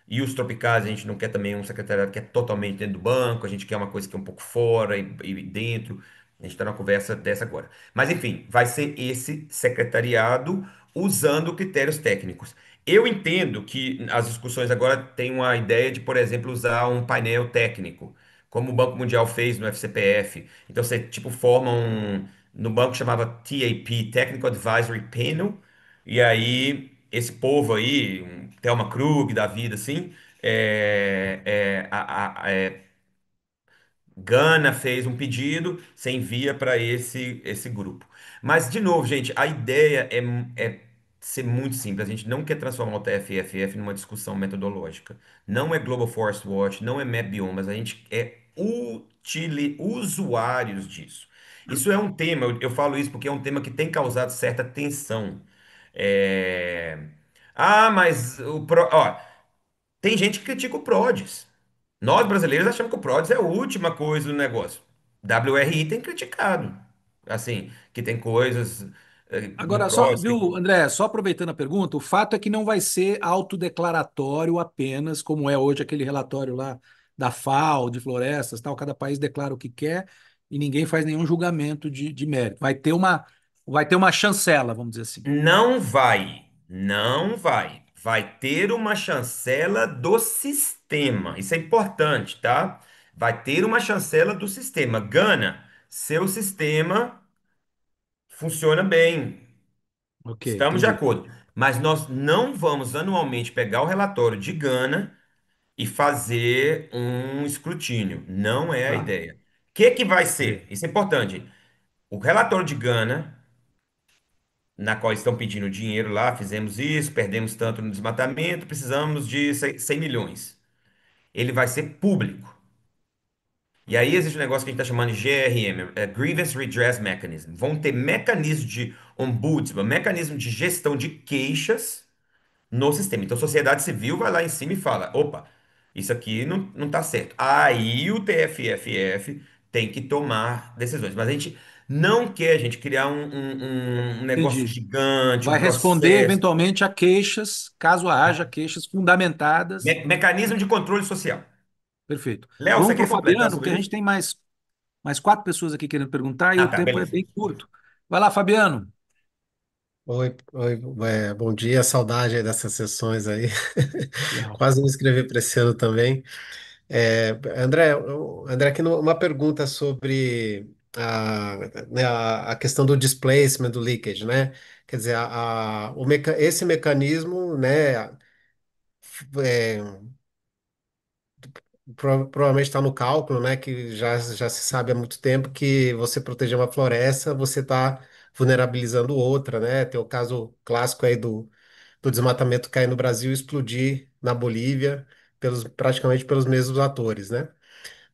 Speaker 2: e os tropicais, a gente não quer também um secretariado que é totalmente dentro do banco, a gente quer uma coisa que é um pouco fora e dentro. A gente está numa conversa dessa agora. Mas, enfim, vai ser esse secretariado usando critérios técnicos. Eu entendo que as discussões agora têm uma ideia de, por exemplo, usar um painel técnico, como o Banco Mundial fez no FCPF. Então, você, tipo, forma um. No banco chamava TAP, Technical Advisory Panel, e aí esse povo aí, um Thelma Krug da vida, assim, Gana fez um pedido, você envia para esse grupo. Mas, de novo, gente, a ideia é ser muito simples. A gente não quer transformar o TFFF numa discussão metodológica. Não é Global Forest Watch, não é Map Biomas. A gente é usuários disso. Isso é um tema, eu falo isso porque é um tema que tem causado certa tensão. É, mas Ó, tem gente que critica o PRODES. Nós brasileiros achamos que o PRODES é a última coisa do negócio. WRI tem criticado, assim, que tem coisas no
Speaker 1: Agora, só,
Speaker 2: PRODES.
Speaker 1: viu, André, só aproveitando a pergunta, o fato é que não vai ser autodeclaratório apenas, como é hoje aquele relatório lá da FAO, de florestas, tal, cada país declara o que quer e ninguém faz nenhum julgamento de mérito. Vai ter uma chancela, vamos dizer assim.
Speaker 2: Não vai, não vai. Vai ter uma chancela do sistema. Isso é importante, tá? Vai ter uma chancela do sistema. Gana, seu sistema funciona bem.
Speaker 1: Ok,
Speaker 2: Estamos de
Speaker 1: entendi.
Speaker 2: acordo. Mas nós não vamos anualmente pegar o relatório de Gana e fazer um escrutínio. Não é a
Speaker 1: Tá.
Speaker 2: ideia. O que vai
Speaker 1: Ok.
Speaker 2: ser? Isso é importante. O relatório de Gana, na qual estão pedindo dinheiro lá, fizemos isso, perdemos tanto no desmatamento, precisamos de 100 milhões. Ele vai ser público. E aí existe um negócio que a gente está chamando de GRM, Grievance Redress Mechanism. Vão ter mecanismos de ombudsman, mecanismo de gestão de queixas no sistema. Então, a sociedade civil vai lá em cima e fala: opa, isso aqui não está certo. Aí o TFFF tem que tomar decisões. Mas a gente não quer, gente, criar um negócio
Speaker 1: Entendi.
Speaker 2: gigante, um
Speaker 1: Vai responder
Speaker 2: processo,
Speaker 1: eventualmente a queixas, caso haja queixas fundamentadas.
Speaker 2: mecanismo de controle social.
Speaker 1: Perfeito.
Speaker 2: Léo, você
Speaker 1: Vamos para
Speaker 2: quer
Speaker 1: o
Speaker 2: completar
Speaker 1: Fabiano, porque
Speaker 2: sobre
Speaker 1: a gente
Speaker 2: isso?
Speaker 1: tem mais quatro pessoas aqui querendo perguntar e
Speaker 2: Ah,
Speaker 1: o
Speaker 2: tá,
Speaker 1: tempo é
Speaker 2: beleza.
Speaker 1: bem curto. Vai lá, Fabiano.
Speaker 6: Oi, oi, bom dia, saudade aí dessas sessões aí.
Speaker 1: Legal.
Speaker 6: Quase me inscrevi para esse ano também. André, André, aqui uma pergunta sobre a questão do displacement, do leakage, né? Quer dizer, esse mecanismo, né, é, provavelmente está no cálculo, né, que já se sabe há muito tempo que você proteger uma floresta, você está vulnerabilizando outra, né? Tem o caso clássico aí do desmatamento cair no Brasil e explodir na Bolívia, praticamente pelos mesmos atores, né?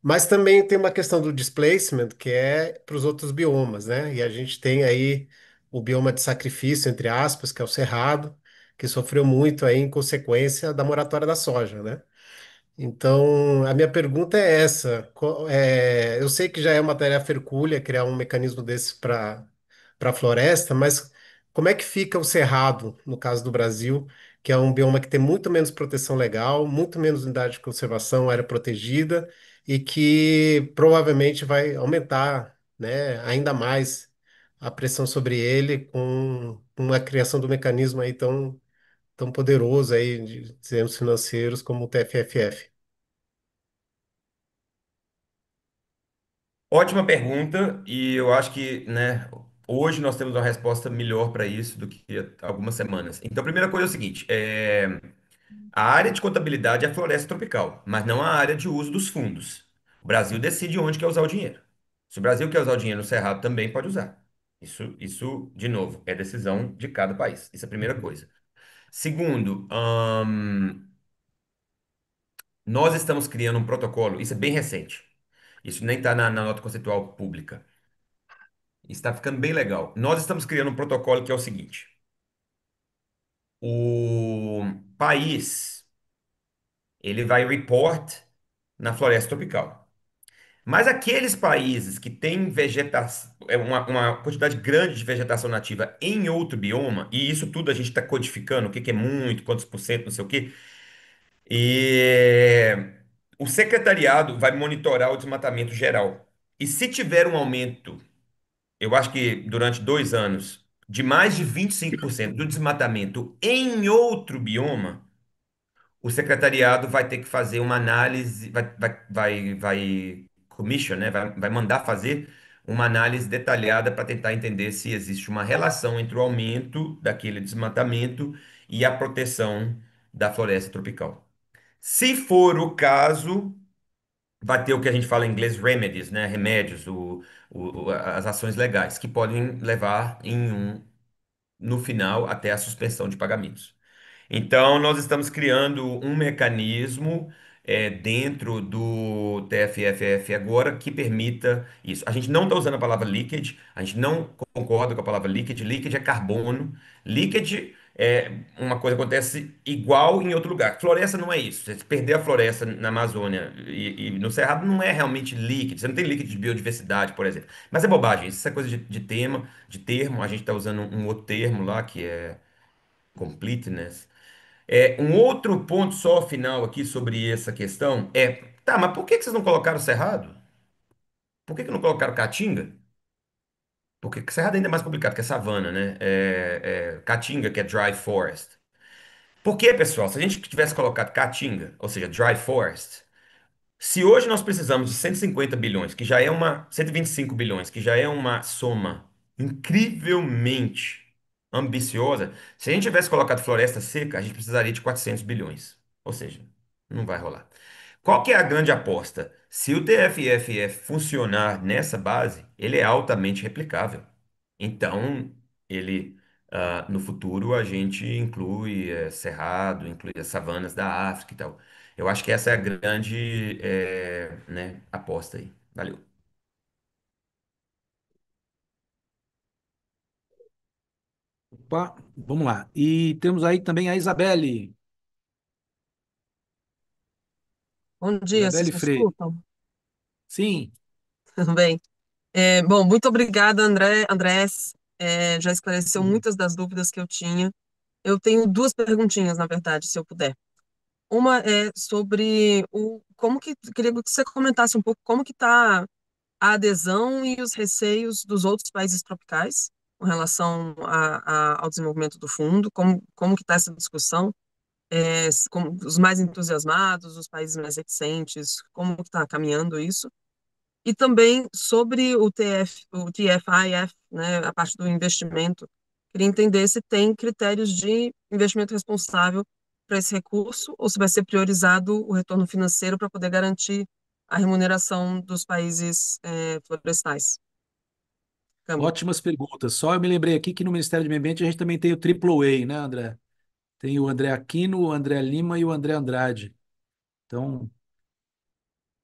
Speaker 6: Mas também tem uma questão do displacement, que é para os outros biomas, né? E a gente tem aí o bioma de sacrifício, entre aspas, que é o Cerrado, que sofreu muito aí em consequência da moratória da soja, né? Então, a minha pergunta é essa. Eu sei que já é uma tarefa hercúlea criar um mecanismo desse para a floresta, mas como é que fica o Cerrado, no caso do Brasil, que é um bioma que tem muito menos proteção legal, muito menos unidade de conservação, área protegida, e que provavelmente vai aumentar, né, ainda mais a pressão sobre ele com a criação do mecanismo aí tão poderoso aí de termos financeiros como o TFFF.
Speaker 2: Ótima pergunta, e eu acho que, né, hoje nós temos uma resposta melhor para isso do que há algumas semanas. Então, a primeira coisa é o seguinte: a área de contabilidade é a floresta tropical, mas não a área de uso dos fundos. O Brasil decide onde quer usar o dinheiro. Se o Brasil quer usar o dinheiro no Cerrado, também pode usar. Isso, de novo, é decisão de cada país. Isso é a primeira coisa. Segundo, nós estamos criando um protocolo, isso é bem recente. Isso nem está na nota conceitual pública. Está ficando bem legal. Nós estamos criando um protocolo que é o seguinte: o país ele vai report na floresta tropical. Mas aqueles países que têm vegetação, uma quantidade grande de vegetação nativa em outro bioma, e isso tudo a gente está codificando, o que que é muito, quantos por cento, não sei o quê, e o secretariado vai monitorar o desmatamento geral. E se tiver um aumento, eu acho que durante 2 anos, de mais de 25% do desmatamento em outro bioma, o secretariado vai ter que fazer uma análise, vai commission, né? Vai mandar fazer uma análise detalhada para tentar entender se existe uma relação entre o aumento daquele desmatamento e a proteção da floresta tropical. Se for o caso, vai ter o que a gente fala em inglês remedies, né? Remédios, as ações legais, que podem levar no final até a suspensão de pagamentos. Então, nós estamos criando um mecanismo dentro do TFFF agora que permita isso. A gente não está usando a palavra leakage, a gente não concorda com a palavra leakage. Leakage é carbono. Leakage é uma coisa que acontece igual em outro lugar. Floresta não é isso. Se perder a floresta na Amazônia e no Cerrado não é realmente leakage. Você não tem leakage de biodiversidade, por exemplo. Mas é bobagem. Isso é coisa de termo. A gente está usando um outro termo lá que é completeness. Um outro ponto só final aqui sobre essa questão tá, mas por que que vocês não colocaram o Cerrado? Por que que não colocaram Caatinga? Porque Cerrado ainda é mais complicado que a savana, né? Caatinga, que é dry forest. Por que, pessoal? Se a gente tivesse colocado Caatinga, ou seja, dry forest, se hoje nós precisamos de 150 bilhões, que já é 125 bilhões, que já é uma soma incrivelmente ambiciosa, se a gente tivesse colocado floresta seca, a gente precisaria de 400 bilhões. Ou seja, não vai rolar. Qual que é a grande aposta? Se o TFFF funcionar nessa base, ele é altamente replicável. Então, no futuro, a gente inclui Cerrado, inclui as savanas da África e tal. Eu acho que essa é a grande, né, aposta aí. Valeu.
Speaker 1: Opa, vamos lá. E temos aí também a Isabelle.
Speaker 7: Bom dia, vocês
Speaker 1: Isabelle
Speaker 7: me
Speaker 1: Freire.
Speaker 7: escutam?
Speaker 1: Sim,
Speaker 7: Tudo bem?
Speaker 3: Bom, muito obrigada, Andrés. Já esclareceu muitas das dúvidas que eu tinha. Eu tenho duas perguntinhas, na verdade, se eu puder. Uma é sobre como que queria que você comentasse um pouco como que está a adesão e os receios dos outros países tropicais com relação ao desenvolvimento do fundo, como que está essa discussão, como os mais entusiasmados, os países mais reticentes, como que está caminhando isso? E também sobre o TFIF, né, a parte do investimento. Queria entender se tem critérios de investimento responsável para esse recurso ou se vai ser priorizado o retorno financeiro para poder garantir a remuneração dos países florestais. Câmbio.
Speaker 1: Ótimas perguntas. Só eu me lembrei aqui que no Ministério do Meio Ambiente a gente também tem o AAA, né, André? Tem o André Aquino, o André Lima e o André Andrade. Então,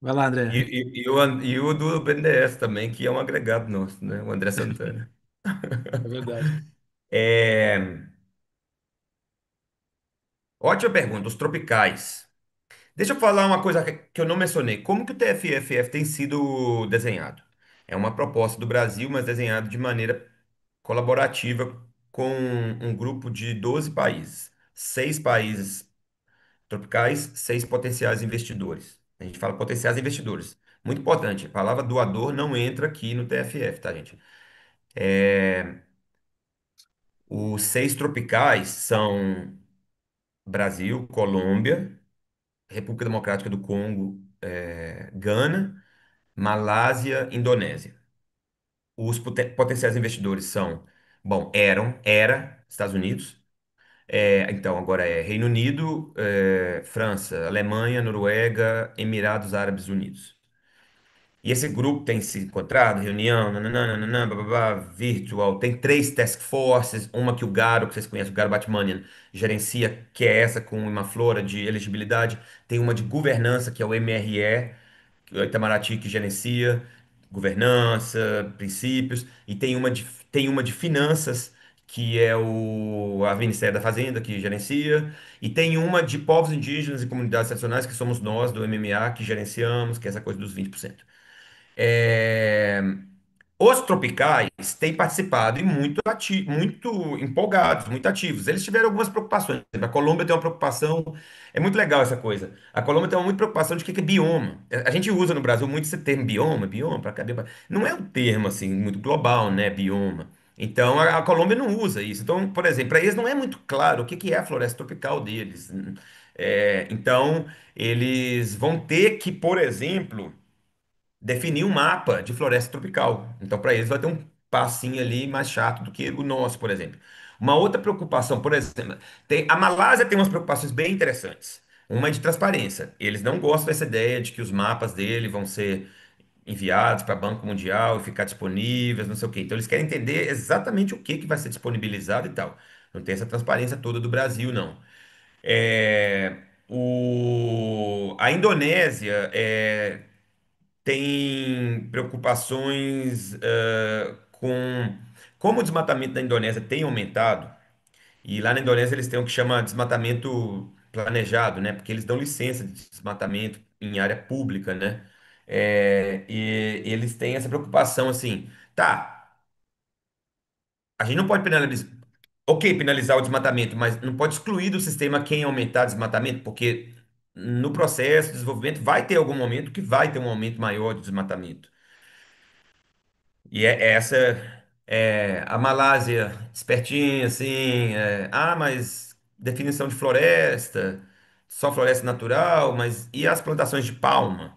Speaker 1: vai lá, André.
Speaker 2: E o do BNDES também, que é um agregado nosso, né? O André Santana.
Speaker 1: É verdade.
Speaker 2: É, ótima pergunta, os tropicais. Deixa eu falar uma coisa que eu não mencionei. Como que o TFFF tem sido desenhado? É uma proposta do Brasil, mas desenhado de maneira colaborativa com um grupo de 12 países. Seis países tropicais, seis potenciais investidores. A gente fala potenciais investidores. Muito importante, a palavra doador não entra aqui no TFF, tá, gente? Os seis tropicais são Brasil, Colômbia, República Democrática do Congo, Gana, Malásia, Indonésia. Os potenciais investidores são, bom, era Estados Unidos, então agora é Reino Unido, França, Alemanha, Noruega, Emirados Árabes Unidos. E esse grupo tem se encontrado, reunião, nananã, nananã, bababá, virtual. Tem três task forces, uma que o Garo, que vocês conhecem, o Garo Batmanian, gerencia, que é essa com uma flora de elegibilidade. Tem uma de governança, que é o MRE, que é o Itamaraty que gerencia, governança, princípios. E tem uma de finanças, que é a Ministério da Fazenda, que gerencia. E tem uma de povos indígenas e comunidades tradicionais, que somos nós, do MMA, que gerenciamos, que é essa coisa dos 20%. É, Os tropicais têm participado e muito empolgados, muito ativos. Eles tiveram algumas preocupações. A Colômbia tem uma preocupação, é muito legal essa coisa. A Colômbia tem uma muita preocupação de que é bioma. A gente usa no Brasil muito esse termo bioma, para cadê? Não é um termo assim muito global, né, bioma. Então a Colômbia não usa isso. Então, por exemplo, para eles não é muito claro o que que é a floresta tropical deles. Então, eles vão ter que, por exemplo, definir um mapa de floresta tropical. Então, para eles, vai ter um passinho ali mais chato do que o nosso, por exemplo. Uma outra preocupação, por exemplo, a Malásia tem umas preocupações bem interessantes. Uma é de transparência. Eles não gostam dessa ideia de que os mapas dele vão ser enviados para Banco Mundial e ficar disponíveis, não sei o quê. Então, eles querem entender exatamente o que que vai ser disponibilizado e tal. Não tem essa transparência toda do Brasil, não. A Indonésia tem preocupações com como o desmatamento na Indonésia tem aumentado, e lá na Indonésia eles têm o que chama desmatamento planejado, né? Porque eles dão licença de desmatamento em área pública, né? E eles têm essa preocupação assim, tá, a gente não pode penalizar, ok, penalizar o desmatamento, mas não pode excluir do sistema quem aumentar desmatamento, porque no processo de desenvolvimento vai ter algum momento que vai ter um aumento maior de desmatamento. E essa a Malásia, espertinha, assim, mas definição de floresta, só floresta natural, mas e as plantações de palma?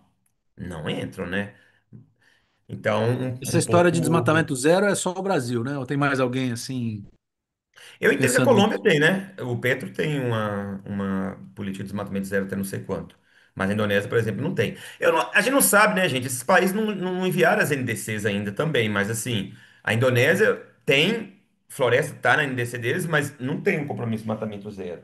Speaker 2: Não entram, né? Então,
Speaker 1: Essa
Speaker 2: um
Speaker 1: história de
Speaker 2: pouco.
Speaker 1: desmatamento zero é só o Brasil, né? Ou tem mais alguém assim
Speaker 2: Eu entendo que a
Speaker 1: pensando
Speaker 2: Colômbia
Speaker 1: nisso?
Speaker 2: tem, né? O Petro tem uma política de desmatamento zero até não sei quanto. Mas a Indonésia, por exemplo, não tem. A gente não sabe, né, gente? Esses países não enviaram as NDCs ainda também, mas assim, a Indonésia tem floresta, tá na NDC deles, mas não tem um compromisso de desmatamento zero.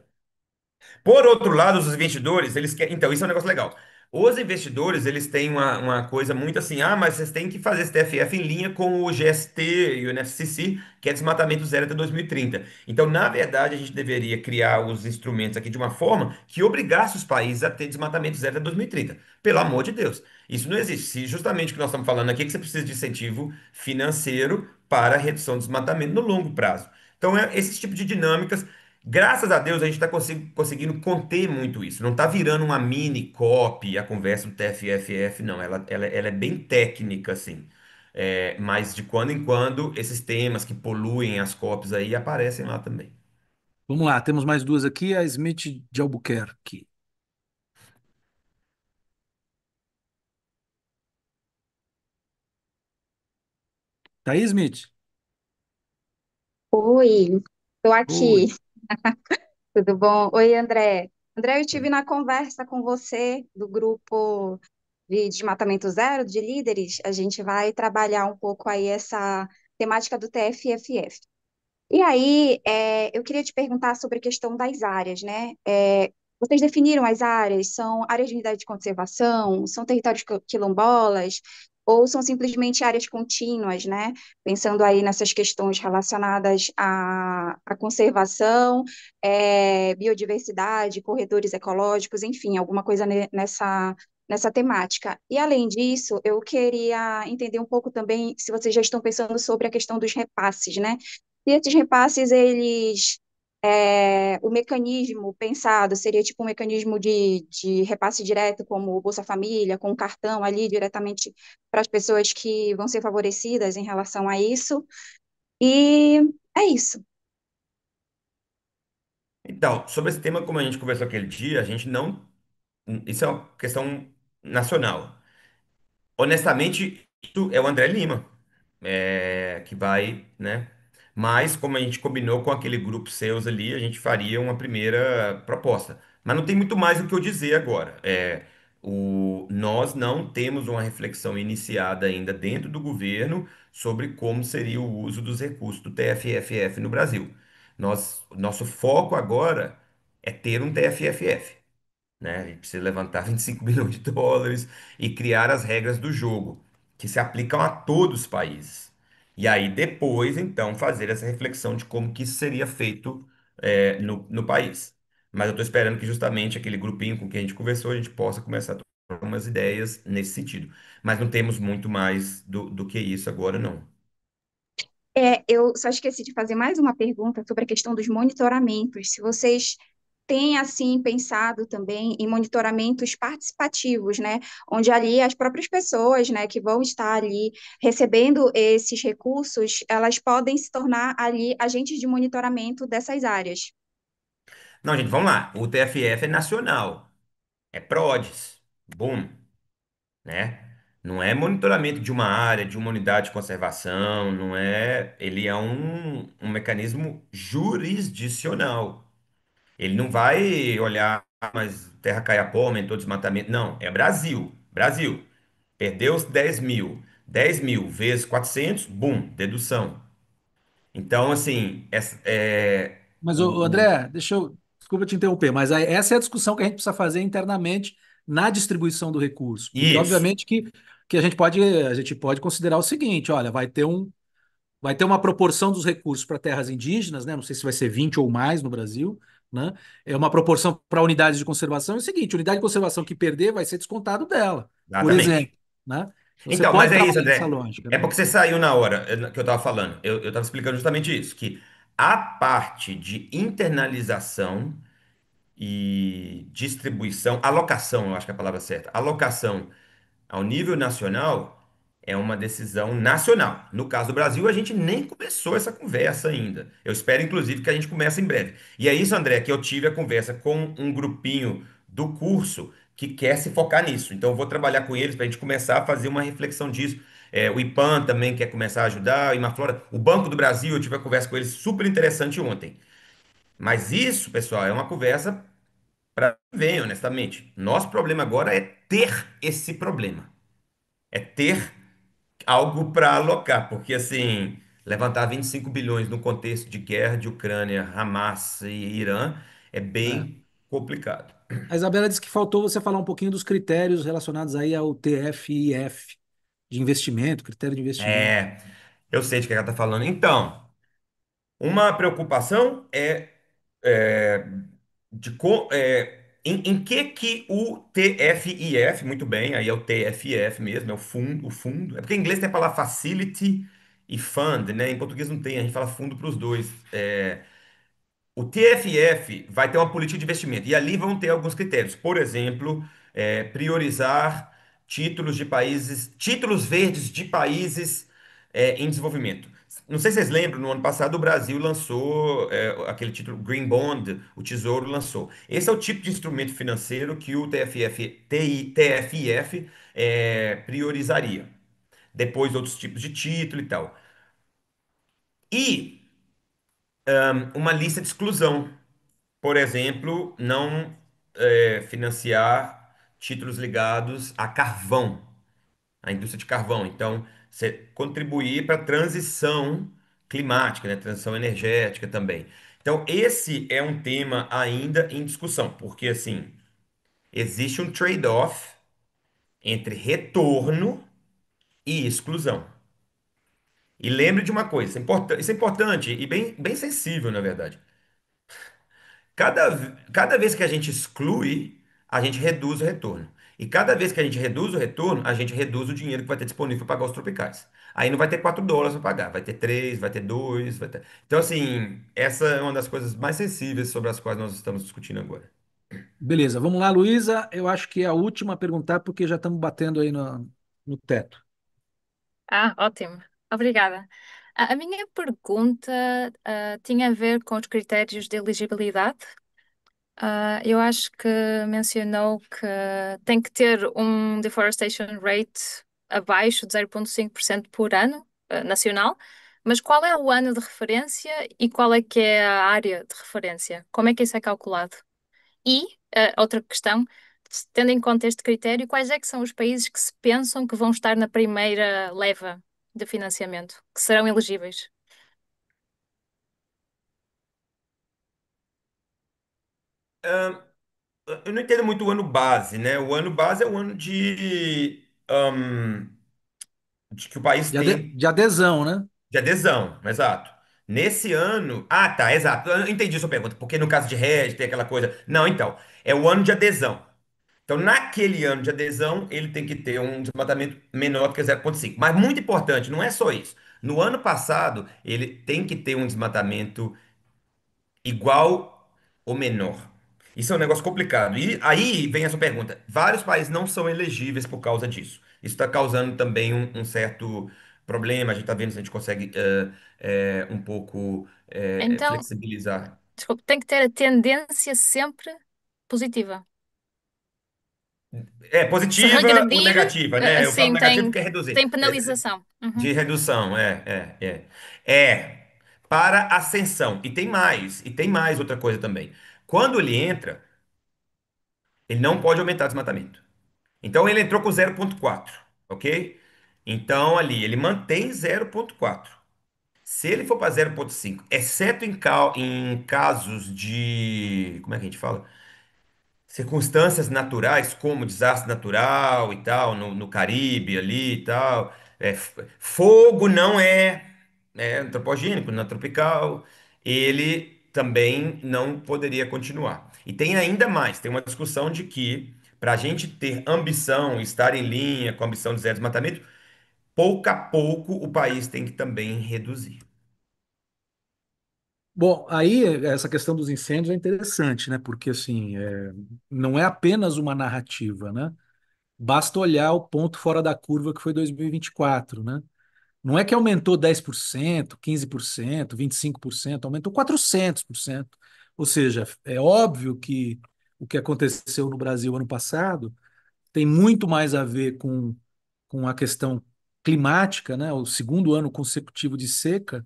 Speaker 2: Por outro lado, os investidores, eles querem. Então, isso é um negócio legal. Os investidores, eles têm uma coisa muito assim, ah, mas vocês têm que fazer esse TFF em linha com o GST e o NFCC, que é desmatamento zero até 2030. Então, na verdade, a gente deveria criar os instrumentos aqui de uma forma que obrigasse os países a ter desmatamento zero até 2030. Pelo amor de Deus. Isso não existe. Se justamente o que nós estamos falando aqui é que você precisa de incentivo financeiro para a redução do desmatamento no longo prazo. Então, é esse tipo de dinâmicas. Graças a Deus a gente está conseguindo conter muito isso. Não está virando uma mini COP a conversa do TFFF, não. Ela é bem técnica, assim. É, mas de quando em quando esses temas que poluem as COPs aí aparecem lá também.
Speaker 1: Vamos lá, temos mais duas aqui. A Smith de Albuquerque. Tá aí, Smith?
Speaker 5: Oi, estou aqui.
Speaker 1: Oi.
Speaker 5: Tudo bom? Oi, André. André, eu estive na conversa com você do grupo de Desmatamento Zero, de líderes. A gente vai trabalhar um pouco aí essa temática do TFFF. E aí, eu queria te perguntar sobre a questão das áreas, né? Vocês definiram as áreas? São áreas de unidade de conservação? São territórios quilombolas? Ou são simplesmente áreas contínuas, né? Pensando aí nessas questões relacionadas à conservação, biodiversidade, corredores ecológicos, enfim, alguma coisa nessa temática. E além disso, eu queria entender um pouco também se vocês já estão pensando sobre a questão dos repasses, né? E esses repasses, o mecanismo pensado seria tipo um mecanismo de repasse direto, como o Bolsa Família, com um cartão ali diretamente para as pessoas que vão ser favorecidas em relação a isso. E é isso.
Speaker 2: Então, sobre esse tema, como a gente conversou aquele dia, a gente não. Isso é uma questão nacional. Honestamente, isso é o André Lima, que vai, né? Mas, como a gente combinou com aquele grupo seus ali, a gente faria uma primeira proposta. Mas não tem muito mais o que eu dizer agora. Nós não temos uma reflexão iniciada ainda dentro do governo sobre como seria o uso dos recursos do TFFF no Brasil. Nosso foco agora é ter um TFFF, né? A gente precisa levantar 25 bilhões de dólares e criar as regras do jogo, que se aplicam a todos os países. E aí depois, então, fazer essa reflexão de como que isso seria feito no país. Mas eu estou esperando que justamente aquele grupinho com quem a gente conversou, a gente possa começar a trocar algumas ideias nesse sentido. Mas não temos muito mais do que isso agora, não.
Speaker 5: Eu só esqueci de fazer mais uma pergunta sobre a questão dos monitoramentos. Se vocês têm, assim, pensado também em monitoramentos participativos, né? Onde ali as próprias pessoas, né, que vão estar ali recebendo esses recursos, elas podem se tornar ali agentes de monitoramento dessas áreas.
Speaker 2: Não, gente, vamos lá. O TFF é nacional, é PRODES, boom, né? Não é monitoramento de uma área, de uma unidade de conservação, não é. Ele é um mecanismo jurisdicional. Ele não vai olhar, "Ah, mas terra cai a pó, aumentou o desmatamento." Não, é Brasil. Brasil. Perdeu os 10 mil. 10 mil vezes 400, bum, dedução. Então, assim,
Speaker 1: Mas,
Speaker 2: o, o-
Speaker 1: André, desculpa te interromper, mas essa é a discussão que a gente precisa fazer internamente na distribuição do recurso. Porque,
Speaker 2: isso,
Speaker 1: obviamente, que a gente pode considerar o seguinte: olha, vai ter uma proporção dos recursos para terras indígenas, né? Não sei se vai ser 20 ou mais no Brasil, né? É uma proporção para unidades de conservação. É o seguinte: unidade de conservação que perder vai ser descontado dela, por
Speaker 2: exatamente.
Speaker 1: exemplo, né? Você
Speaker 2: Então, mas
Speaker 1: pode
Speaker 2: é isso,
Speaker 1: trabalhar essa
Speaker 2: André.
Speaker 1: lógica,
Speaker 2: É
Speaker 1: né?
Speaker 2: porque você saiu na hora que eu estava falando. Eu estava explicando justamente isso, que a parte de internalização e distribuição, alocação, eu acho que é a palavra certa, alocação ao nível nacional é uma decisão nacional. No caso do Brasil, a gente nem começou essa conversa ainda. Eu espero, inclusive, que a gente comece em breve. E é isso, André, que eu tive a conversa com um grupinho do curso que quer se focar nisso. Então, eu vou trabalhar com eles para a gente começar a fazer uma reflexão disso. O IPAM também quer começar a ajudar, o Imaflora, o Banco do Brasil, eu tive a conversa com eles super interessante ontem. Mas isso, pessoal, é uma conversa para vem, honestamente. Nosso problema agora é ter esse problema. É ter algo para alocar, porque assim, levantar 25 bilhões no contexto de guerra de Ucrânia, Hamas e Irã é
Speaker 1: É.
Speaker 2: bem complicado.
Speaker 1: A Isabela disse que faltou você falar um pouquinho dos critérios relacionados aí ao TFIF, de investimento, critério de investimento.
Speaker 2: É, eu sei de que ela está falando. Então, uma preocupação é em que o TFIF, muito bem, aí é o TFF mesmo, é o fundo. É porque em inglês tem a palavra facility e fund, né? Em português não tem, a gente fala fundo para os dois. O TFF vai ter uma política de investimento e ali vão ter alguns critérios. Por exemplo, priorizar títulos verdes de países em desenvolvimento. Não sei se vocês lembram, no ano passado o Brasil lançou aquele título Green Bond, o Tesouro lançou. Esse é o tipo de instrumento financeiro que o TFF priorizaria. Depois outros tipos de título e tal. E uma lista de exclusão. Por exemplo, não financiar títulos ligados a carvão, à indústria de carvão. Então, você contribuir para a transição climática, né? Transição energética também. Então, esse é um tema ainda em discussão, porque assim, existe um trade-off entre retorno e exclusão. E lembre de uma coisa, isso é importante e bem sensível, na verdade. Cada vez que a gente exclui, a gente reduz o retorno. E cada vez que a gente reduz o retorno, a gente reduz o dinheiro que vai ter disponível para pagar os tropicais. Aí não vai ter US$ 4 para pagar, vai ter 3, vai ter 2, vai ter... Então, assim, essa é uma das coisas mais sensíveis sobre as quais nós estamos discutindo agora.
Speaker 1: Beleza, vamos lá, Luísa. Eu acho que é a última a perguntar, porque já estamos batendo aí no teto.
Speaker 7: Ótimo. Obrigada. A minha pergunta, tinha a ver com os critérios de elegibilidade. Eu acho que mencionou que tem que ter um deforestation rate abaixo de 0,5% por ano, nacional. Mas qual é o ano de referência e qual é que é a área de referência? Como é que isso é calculado? E, outra questão, tendo em conta este critério, quais é que são os países que se pensam que vão estar na primeira leva de financiamento, que serão elegíveis?
Speaker 2: Eu não entendo muito o ano base, né? O ano base é o ano de que o país tem
Speaker 1: De adesão, né?
Speaker 2: de adesão, exato. Nesse ano. Ah, tá, exato. Eu entendi sua pergunta, porque no caso de RED tem aquela coisa. Não, então. É o ano de adesão. Então, naquele ano de adesão, ele tem que ter um desmatamento menor do que 0,5. Mas muito importante, não é só isso. No ano passado, ele tem que ter um desmatamento igual ou menor. Isso é um negócio complicado. E aí vem essa pergunta. Vários países não são elegíveis por causa disso. Isso está causando também um certo problema. A gente está vendo se a gente consegue um pouco
Speaker 7: Então,
Speaker 2: flexibilizar.
Speaker 7: desculpe, tem que ter a tendência sempre positiva.
Speaker 2: É
Speaker 7: Se
Speaker 2: positiva ou
Speaker 7: regredir,
Speaker 2: negativa, né? Eu falo
Speaker 7: sim,
Speaker 2: negativo porque
Speaker 7: tem,
Speaker 2: é
Speaker 7: tem
Speaker 2: reduzir.
Speaker 7: penalização. Uhum.
Speaker 2: De redução, É para ascensão. E tem mais outra coisa também. Quando ele entra, ele não pode aumentar desmatamento. Então ele entrou com 0,4, ok? Então ali ele mantém 0,4. Se ele for para 0,5, exceto em casos de, como é que a gente fala? Circunstâncias naturais, como desastre natural e tal, no Caribe ali e tal. Fogo não é antropogênico, não é tropical. Ele também não poderia continuar. E tem ainda mais, tem uma discussão de que para a gente ter ambição, estar em linha com a ambição de zero desmatamento, pouco a pouco o país tem que também reduzir.
Speaker 1: Bom, aí essa questão dos incêndios é interessante, né? Porque assim, não é apenas uma narrativa, né? Basta olhar o ponto fora da curva que foi 2024, né? Não é que aumentou 10%, 15%, 25%, aumentou 400%. Ou seja, é óbvio que o que aconteceu no Brasil ano passado tem muito mais a ver com a questão climática, né? O segundo ano consecutivo de seca,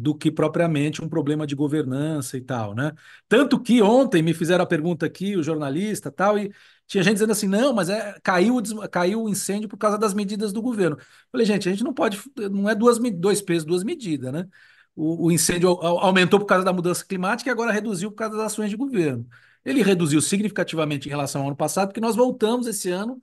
Speaker 1: do que propriamente um problema de governança e tal, né? Tanto que ontem me fizeram a pergunta aqui, o jornalista tal, e tinha gente dizendo assim, não, mas caiu o incêndio por causa das medidas do governo. Falei, gente, a gente não pode, não é dois pesos, duas medidas, né? O incêndio aumentou por causa da mudança climática e agora reduziu por causa das ações de governo. ele reduziu significativamente em relação ao ano passado, porque nós voltamos esse ano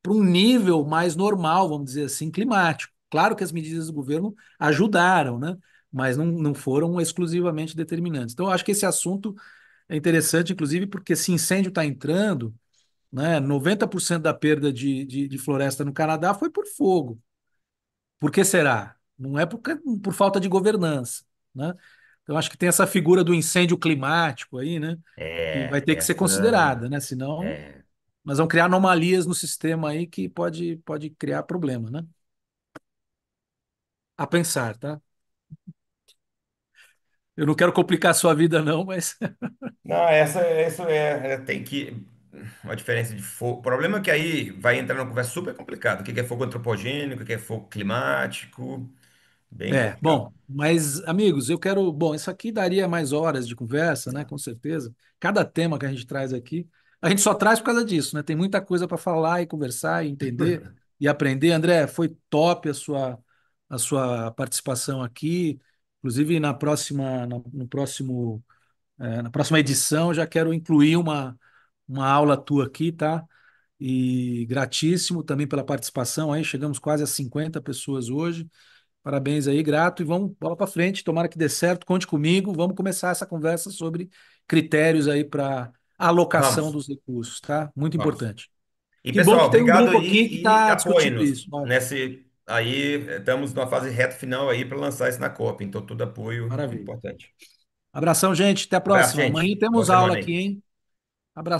Speaker 1: para um nível mais normal, vamos dizer assim, climático. Claro que as medidas do governo ajudaram, né? Mas não foram exclusivamente determinantes. Então, eu acho que esse assunto é interessante, inclusive, porque se incêndio está entrando, né? 90% da perda de floresta no Canadá foi por fogo. Por que será? Não é por falta de governança, né? Então, acho que tem essa figura do incêndio climático aí, né? Que vai ter que ser considerada, né? Senão,
Speaker 2: É,
Speaker 1: nós vamos criar anomalias no sistema aí que pode criar problema, né? A pensar, tá? Eu não quero complicar a sua vida, não, mas
Speaker 2: não, isso tem que. Uma diferença de fogo. O problema é que aí vai entrar numa conversa super complicada. O que é fogo antropogênico, o que é fogo climático. Bem complicado.
Speaker 1: bom, mas amigos, eu quero, bom, isso aqui daria mais horas de conversa, né, com certeza. Cada tema que a gente traz aqui, a gente só traz por causa disso, né? Tem muita coisa para falar e conversar e entender e aprender. André, foi top a sua participação aqui. Inclusive no próximo na próxima edição, eu já quero incluir uma aula tua aqui, tá? E gratíssimo também pela participação aí. Chegamos quase a 50 pessoas hoje. Parabéns aí, grato. E vamos bola para frente. Tomara que dê certo. Conte comigo. Vamos começar essa conversa sobre critérios aí para alocação
Speaker 2: Vamos,
Speaker 1: dos recursos, tá? Muito
Speaker 2: vamos.
Speaker 1: importante.
Speaker 2: E
Speaker 1: Que bom
Speaker 2: pessoal,
Speaker 1: que tem um
Speaker 2: obrigado
Speaker 1: grupo aqui que
Speaker 2: aí e
Speaker 1: está discutindo
Speaker 2: apoiem-nos
Speaker 1: isso. Ó,
Speaker 2: nesse. Aí estamos numa fase reta final aí para lançar isso na Copa. Então, todo apoio é
Speaker 1: maravilha.
Speaker 2: importante.
Speaker 1: Abração, gente. Até a
Speaker 2: Abraço,
Speaker 1: próxima. Amanhã
Speaker 2: gente. Boa
Speaker 1: temos aula
Speaker 2: semana
Speaker 1: aqui,
Speaker 2: aí.
Speaker 1: hein? Abração.